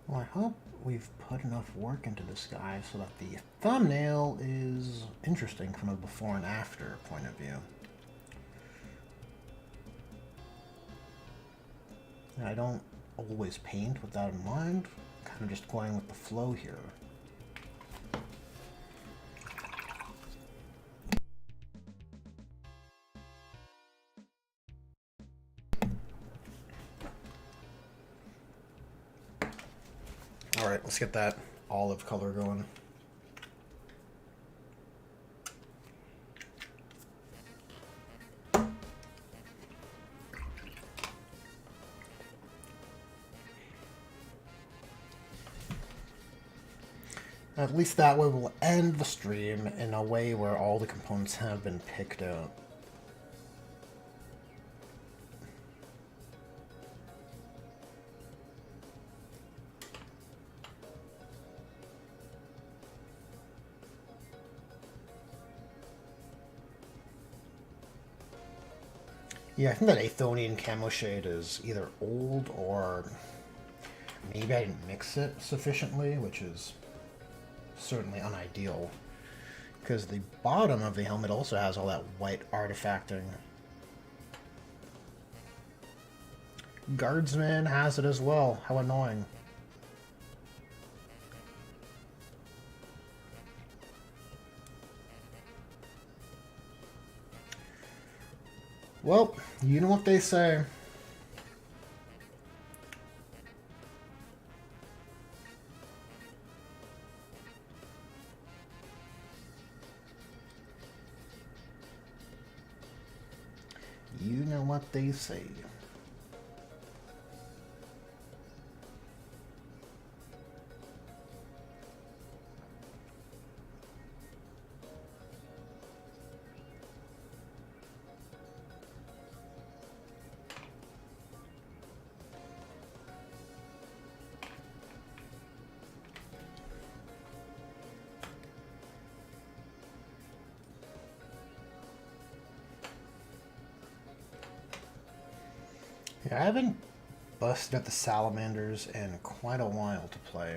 Well, I hope we've put enough work into this guy so that the thumbnail is interesting from a before and after point of view. And I don't always paint with that in mind, kind of just going with the flow here. Alright, let's get that olive color going. At least that way we'll end the stream in a way where all the components have been picked out. Yeah, I think that Aeonian camo shade is either old or maybe I didn't mix it sufficiently, which is certainly unideal Because the bottom of the helmet also has all that white artifacting. Guardsman has it as well. How annoying. Well, you know what they say. You know what they say. Yeah, I haven't busted at the salamanders in quite a while to play.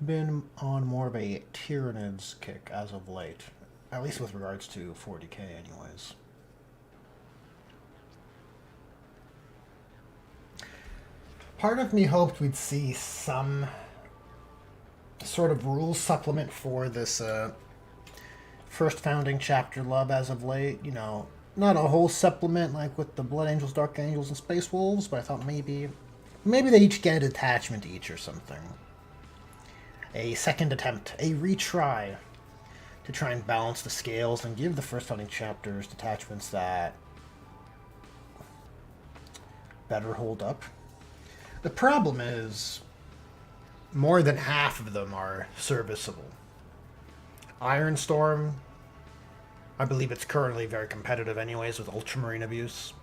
Been on more of a Tyranids kick as of late, at least with regards to 40k anyways. Part of me hoped we'd see some sort of rules supplement for this first founding chapter love as of late. You know, not a whole supplement like with the Blood Angels, Dark Angels, and Space Wolves, but I thought maybe they each get a detachment each or something. A second attempt, a retry, to try and balance the scales and give the first founding chapters detachments that better hold up. The problem is more than half of them are serviceable. Ironstorm, I believe it's currently very competitive anyways with Ultramarine abuse.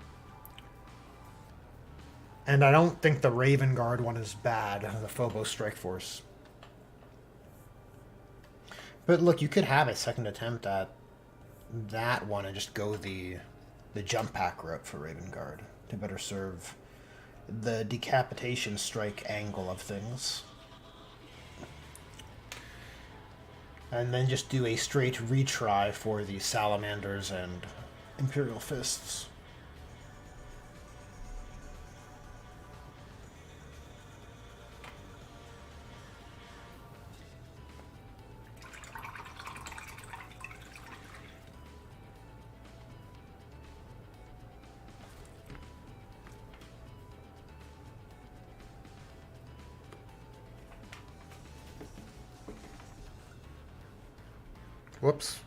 And I don't think the Raven Guard one is bad, the Phobos Strike Force. But look, you could have a second attempt at that one and just go the jump pack route for Raven Guard to better serve the decapitation strike angle of things. And then just do a straight retry for the Salamanders and Imperial Fists. Whoops.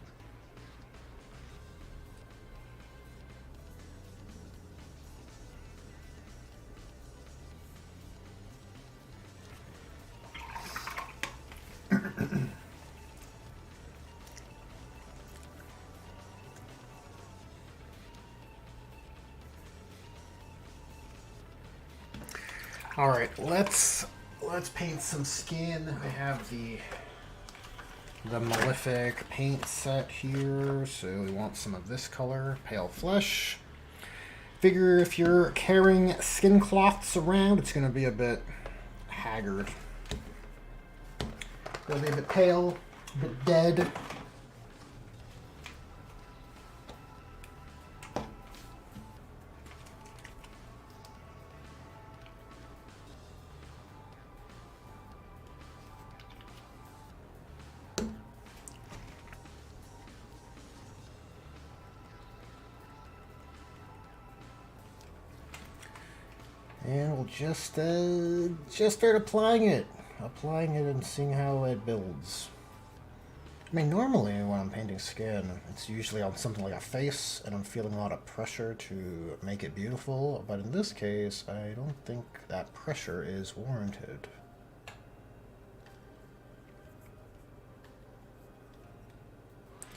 All right, let's paint some skin. I have the Malefic paint set here, so we want some of this color, pale flesh. Figure if you're carrying skin cloths around, it's going to be a bit haggard. It'll be a bit pale, a bit dead. And we'll just start applying it and seeing how it builds. I mean, normally when I'm painting skin, it's usually on something like a face, and I'm feeling a lot of pressure to make it beautiful, but in this case, I don't think that pressure is warranted.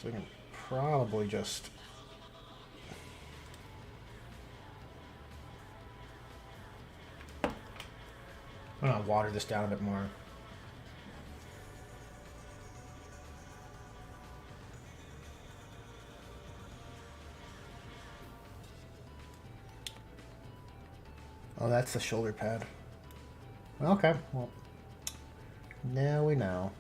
So I can probably just... I'm going to water this down a bit more. Oh, that's the shoulder pad. Okay, well, now we know.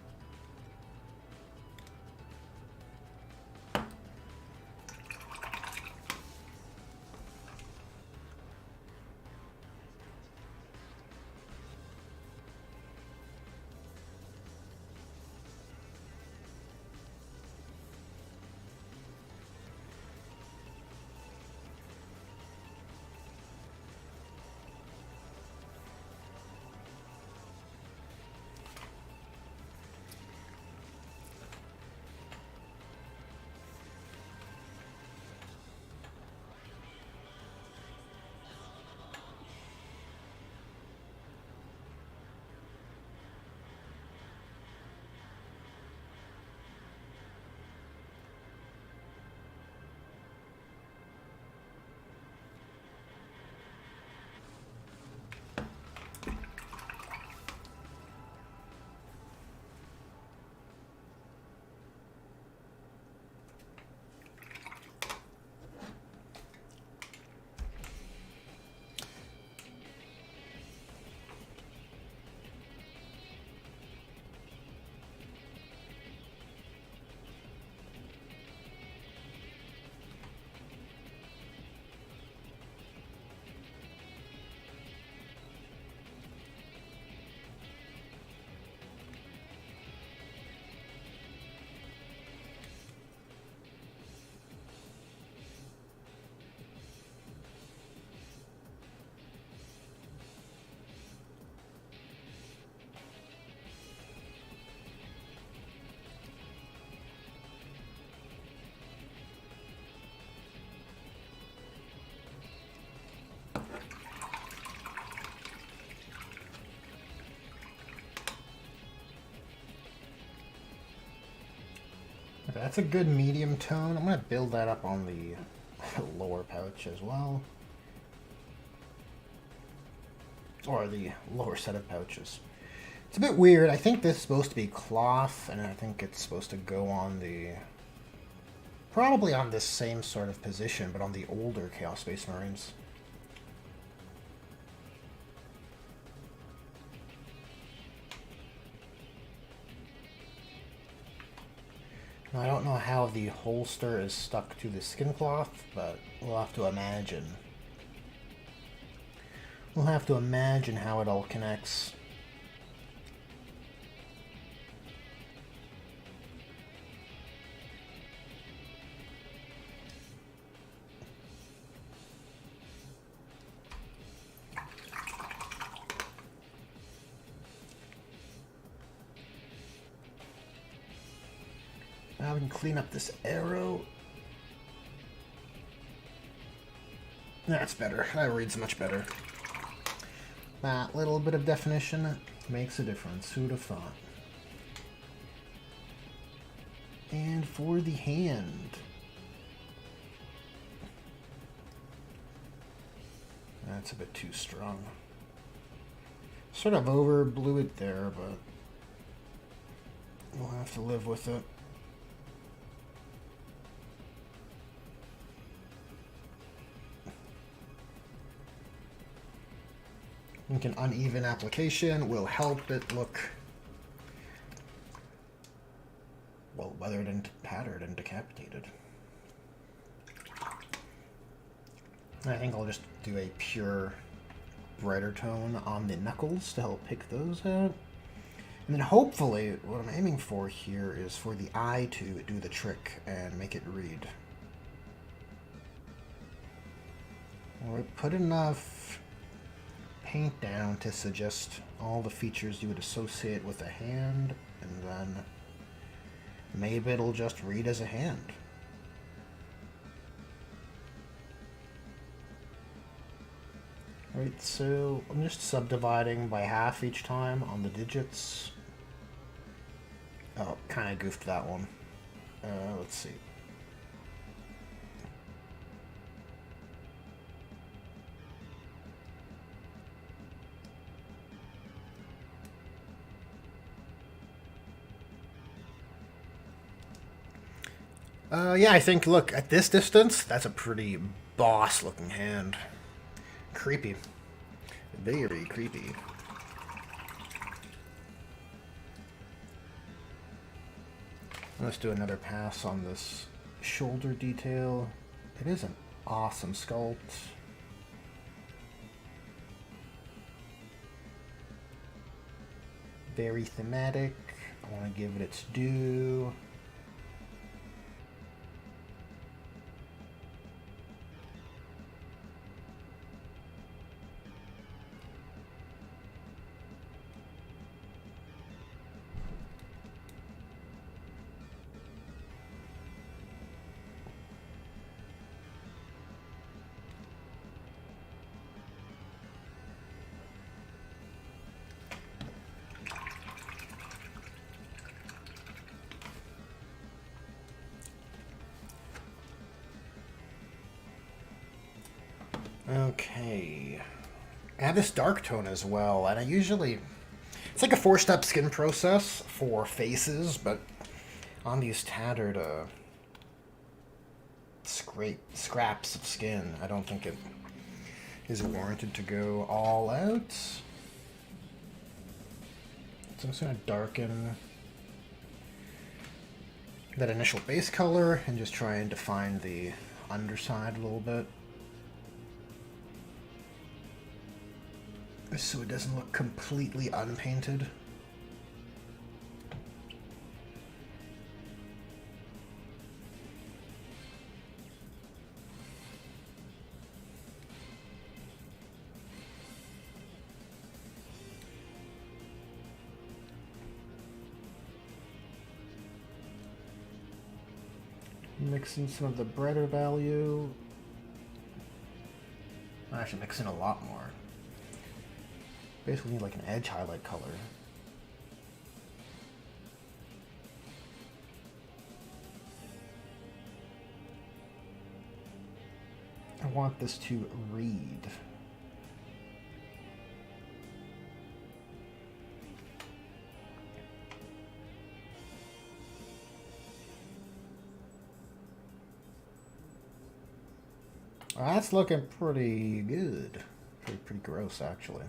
Okay, that's a good medium tone. I'm going to build that up on the lower pouch as well. Or the lower set of pouches. It's a bit weird. I think this is supposed to be cloth, and I think it's supposed to go on the... probably on this same sort of position, but on the older Chaos Space Marines. I don't know how the holster is stuck to the skin cloth, but we'll have to imagine. We'll have to imagine how it all connects. Now we can clean up this arrow. That's better. That reads much better. That little bit of definition makes a difference. Who'd have thought? And for the hand. That's a bit too strong. Sort of over blew it there, but we'll have to live with it. I think an uneven application will help it look well weathered and tattered and decapitated. I think I'll just do a pure brighter tone on the knuckles to help pick those out. And then hopefully what I'm aiming for here is for the eye to do the trick and make it read. Or put enough paint down to suggest all the features you would associate with a hand, and then maybe it'll just read as a hand. Alright, so I'm just subdividing by half each time on the digits. Oh, kind of goofed that one. Let's see. Yeah, I think, look, at this distance, that's a pretty boss-looking hand. Creepy. Very creepy. Let's do another pass on this shoulder detail. It is an awesome sculpt. Very thematic. I want to give it its due. Okay. Add this dark tone as well, and I usually... It's like a 4-step skin process for faces, but on these tattered scraps of skin, I don't think it is warranted to go all out. So I'm just going to darken that initial base color and just try and define the underside a little bit, so it doesn't look completely unpainted. Mix in some of the brighter value. I should mix in a lot more. Basically need like an edge highlight color. I want this to read. That's looking pretty good. Pretty gross, actually.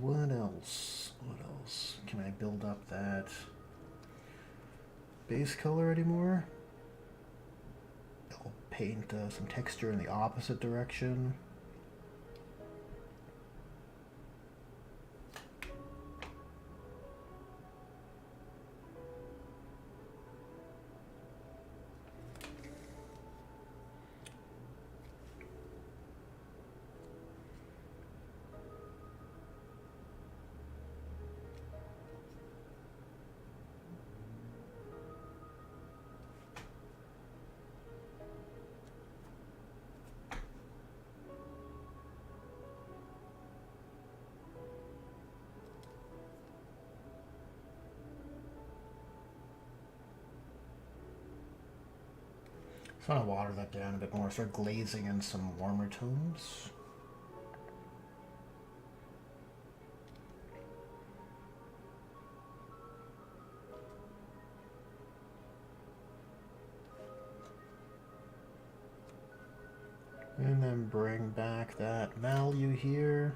What else? What else? Can I build up that base color anymore? I'll paint some texture in the opposite direction. I want to water that down a bit more, start glazing in some warmer tones. And then bring back that value here.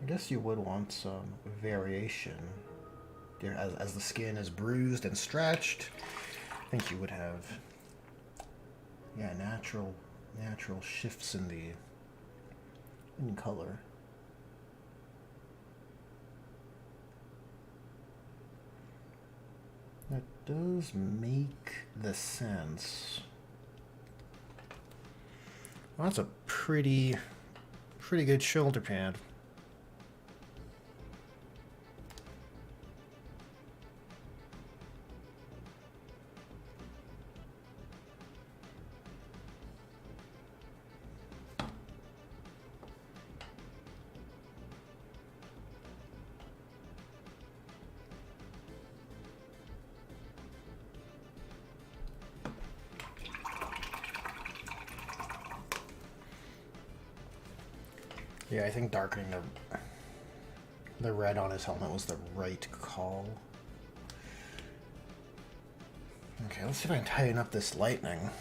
I guess you would want some variation as the skin is bruised and stretched. I think you would have, yeah, natural shifts in color. That does make the sense. Well, that's a pretty pretty good shoulder pad. Yeah, I think darkening the red on his helmet was the right call. Okay, let's see if I can tighten up this lightning.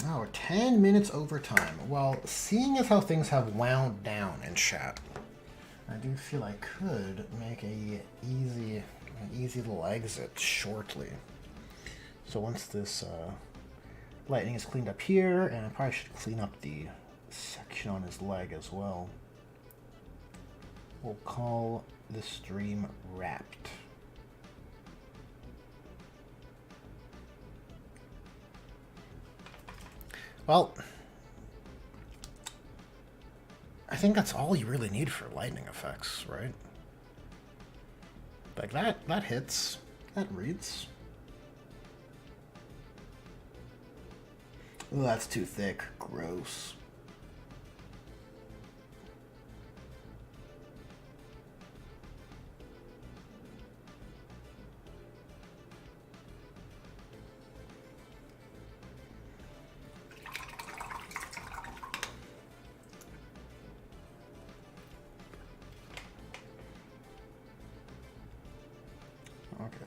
Oh, 10 minutes overtime. Well, seeing as how things have wound down in chat, I do feel I could make an easy little exit shortly. So once this lightning is cleaned up here, and I probably should clean up the section on his leg as well, we'll call the stream wrapped. Well, I think that's all you really need for lightning effects, right? Like that hits, that reads. Ooh, that's too thick, gross.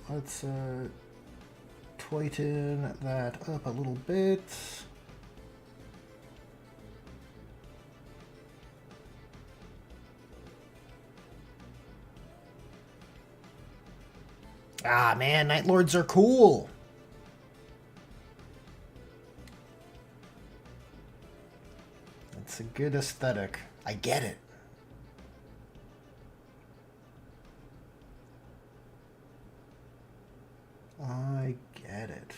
Let's tighten that up a little bit. Ah, man, Night Lords are cool. It's a good aesthetic. I get it. I get it.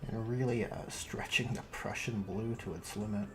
And really stretching the Prussian blue to its limit.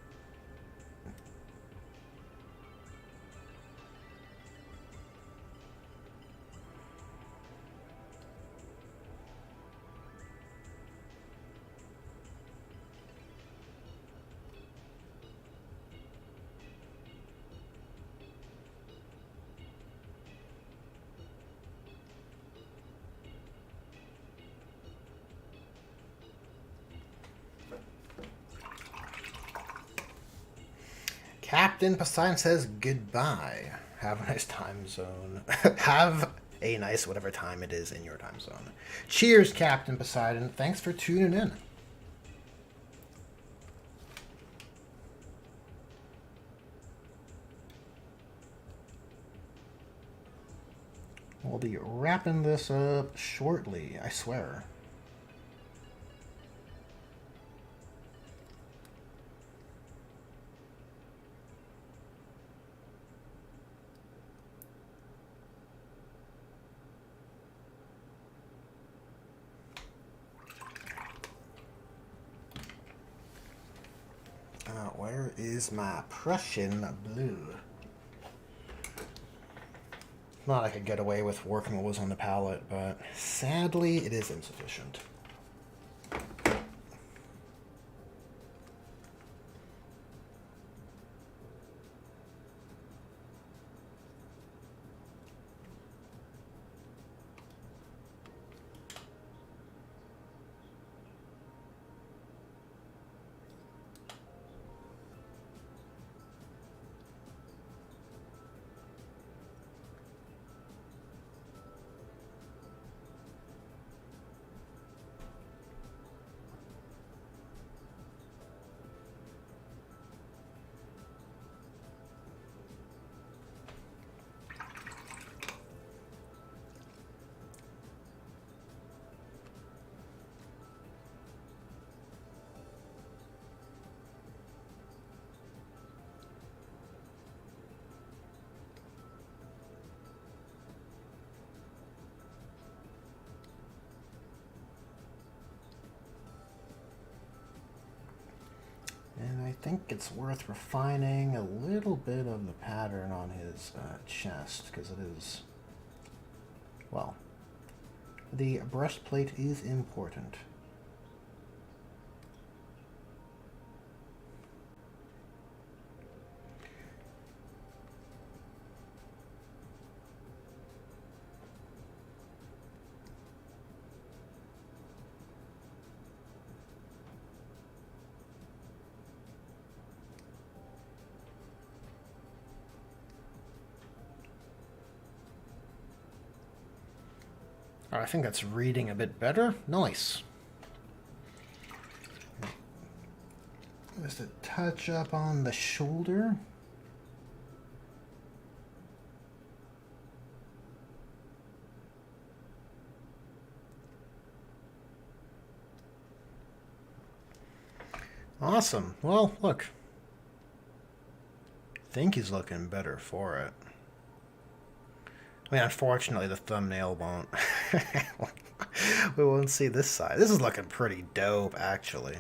Captain Poseidon says goodbye. Have a nice time zone. Have a nice whatever time it is in your time zone. Cheers, Captain Poseidon. Thanks for tuning in. We'll be wrapping this up shortly, I swear. Where is my Prussian blue? Thought I could get away with working what was on the palette, but sadly it is insufficient. And I think it's worth refining a little bit of the pattern on his chest, because it is, well, the breastplate is important. I think that's reading a bit better. Nice. Just a touch up on the shoulder. Awesome. Well, look. I think he's looking better for it. I mean, unfortunately, the thumbnail won't. We won't see this side. This is looking pretty dope, actually.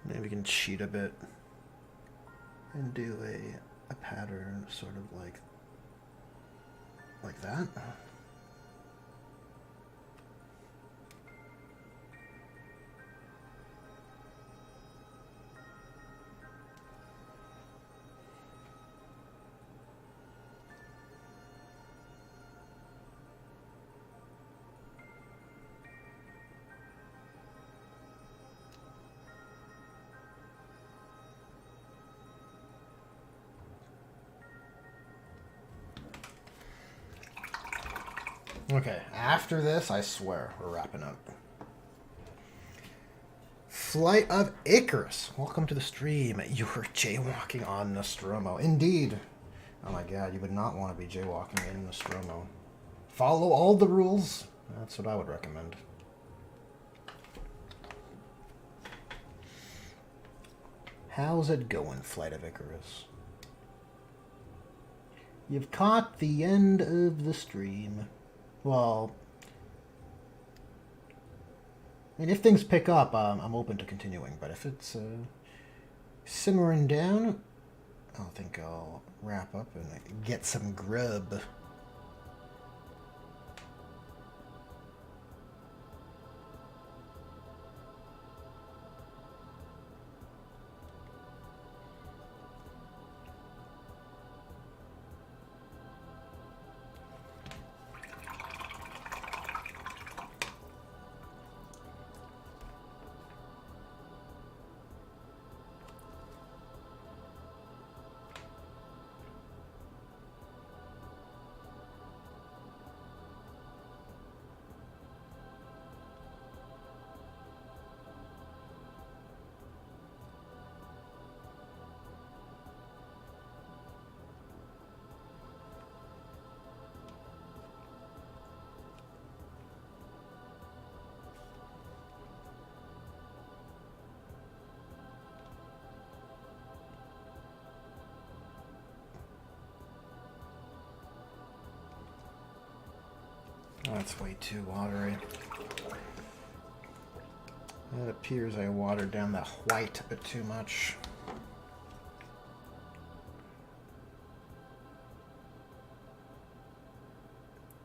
Maybe we can cheat a bit and do a pattern sort of like that. Okay, after this, I swear, we're wrapping up. Flight of Icarus. Welcome to the stream. You're jaywalking on Nostromo. Indeed. Oh my god, you would not want to be jaywalking in Nostromo. Follow all the rules. That's what I would recommend. How's it going, Flight of Icarus? You've caught the end of the stream. Well, I mean, if things pick up, I'm open to continuing. But if it's simmering down, I think I'll wrap up and get some grub. That's way too watery. It appears I watered down that white a bit too much.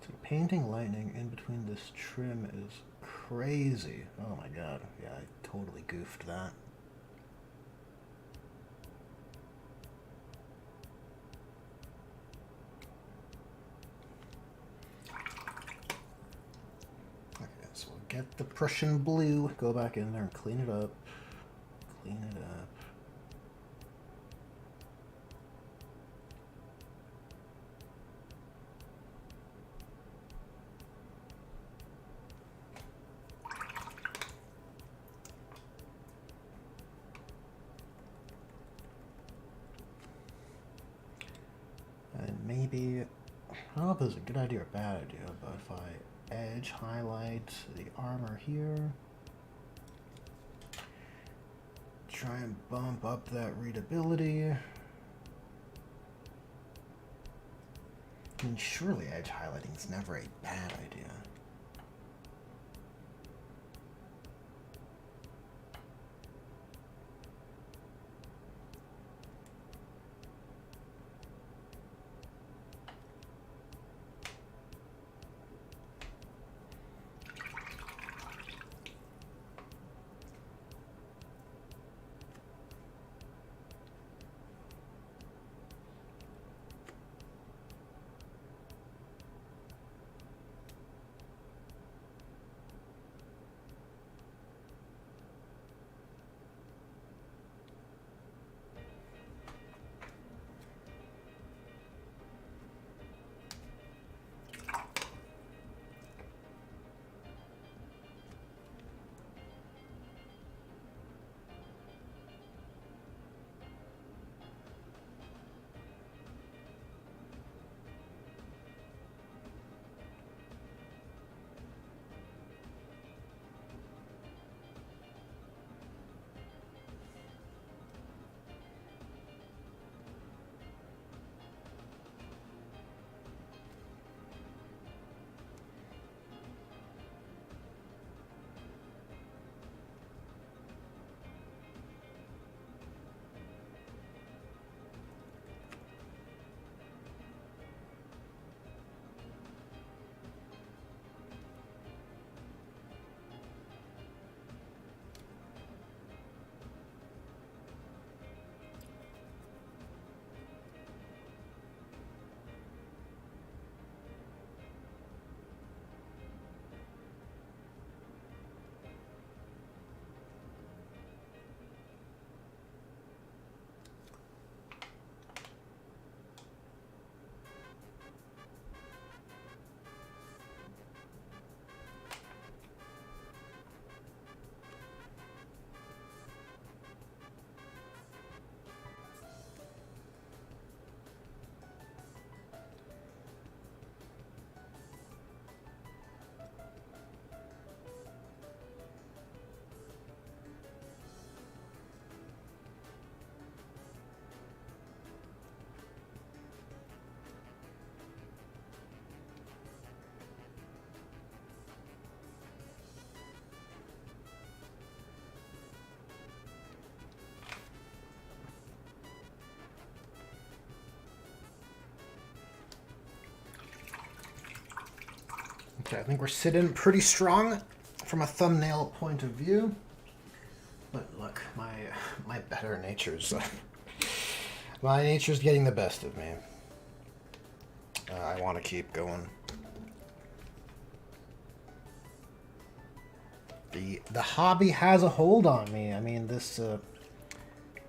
See, painting lightning in between this trim is crazy. Oh my god. Yeah, I totally goofed that. Get the Prussian blue, go back in there and clean it up. Clean it up. And maybe, I don't know if this is a good idea or a bad idea, but if I edge highlight the armor here, try and bump up that readability. I mean, surely edge highlighting is never a bad idea. Okay, I think we're sitting pretty strong from a thumbnail point of view. But look, my better nature's my nature's getting the best of me. I want to keep going. The hobby has a hold on me. I mean, this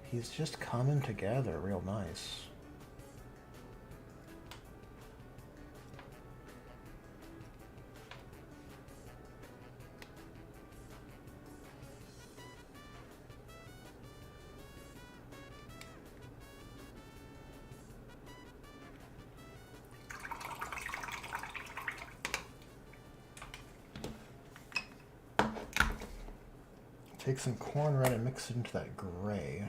he's just coming together real nice. Take some corn red and mix it into that gray.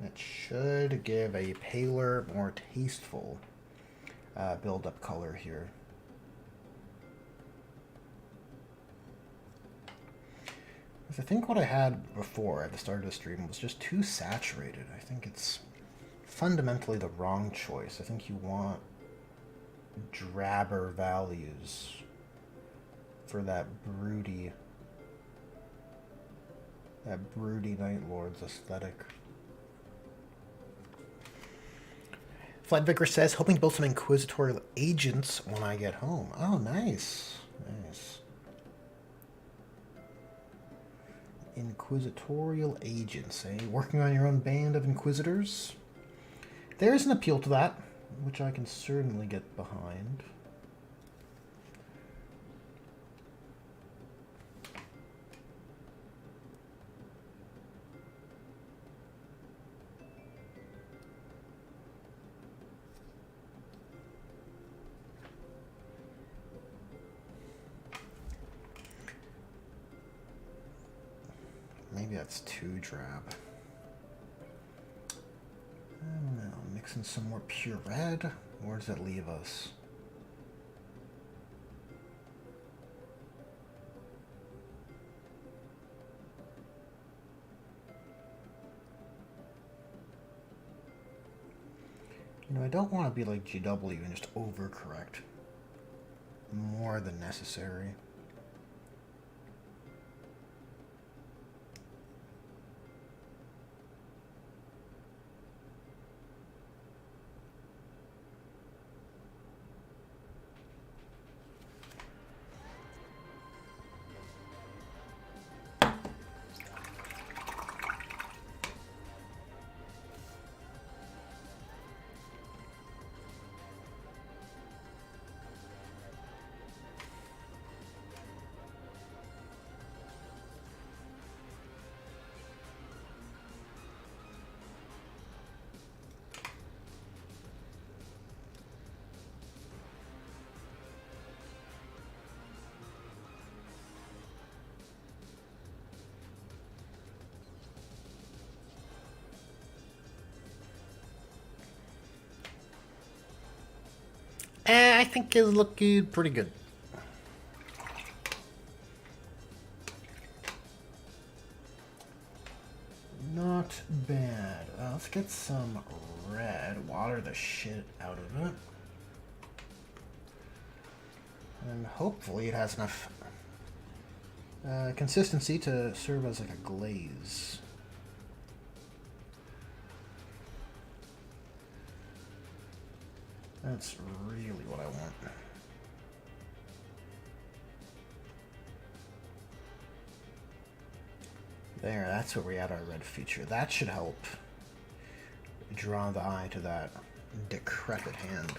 That should give a paler, more tasteful build up color here. Because I think what I had before at the start of the stream was just too saturated. I think it's fundamentally the wrong choice. I think you want drabber values for that broody Night Lord's aesthetic. Flight Vicar says, hoping to build some inquisitorial agents when I get home. Oh, nice. Nice. Inquisitorial agents, eh? Working on your own band of inquisitors? There's an appeal to that, which I can certainly get behind. Maybe that's too drab. I don't know. Mixing some more pure red. Where does that leave us? You know, I don't want to be like GW and just overcorrect more than necessary. I think it's looking pretty good. Not bad. Let's get some red. Water the shit out of it. And hopefully it has enough consistency to serve as like a glaze. That's really what I want. There, that's where we add our red feature. That should help draw the eye to that decrepit hand.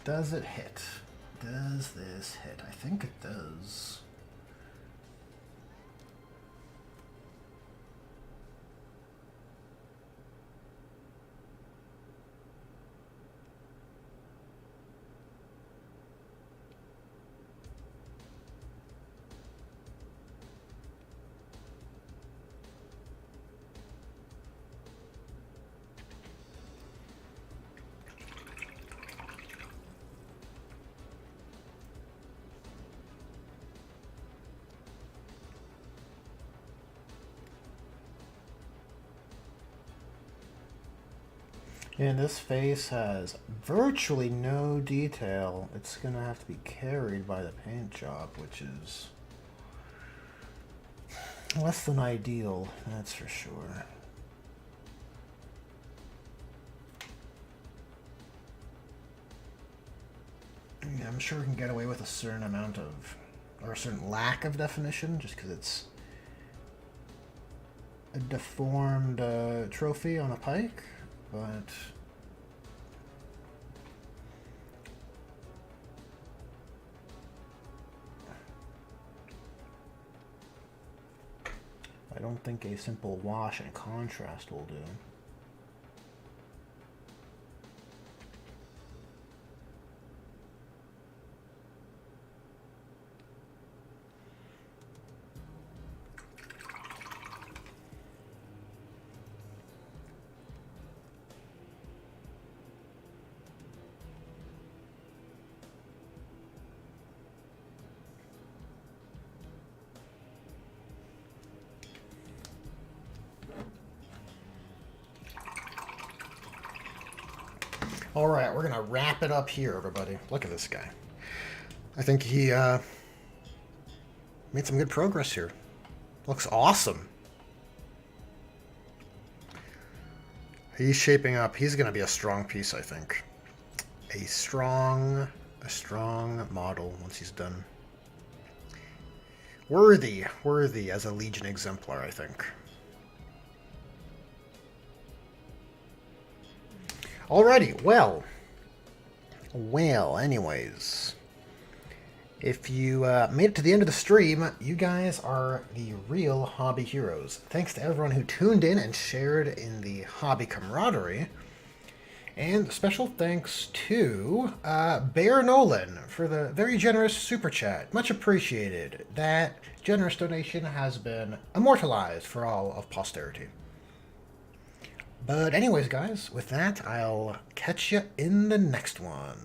Does it hit? Does this hit? I think it does. And this face has virtually no detail. It's going to have to be carried by the paint job, which is less than ideal, that's for sure. Yeah, I'm sure we can get away with a certain amount of, or a certain lack of definition, just because it's a deformed trophy on a pike, but I don't think a simple wash and contrast will do. All right, we're gonna wrap it up here, everybody. Look at this guy. I think he made some good progress here. Looks awesome. He's shaping up. He's gonna be a strong piece, I think. A strong model once he's done. Worthy as a Legion exemplar, I think. Alrighty, well, anyways, if you made it to the end of the stream, you guys are the real hobby heroes. Thanks to everyone who tuned in and shared in the hobby camaraderie. And special thanks to Bear Nolan for the very generous super chat. Much appreciated. That generous donation has been immortalized for all of posterity. But anyways, guys, with that, I'll catch you in the next one.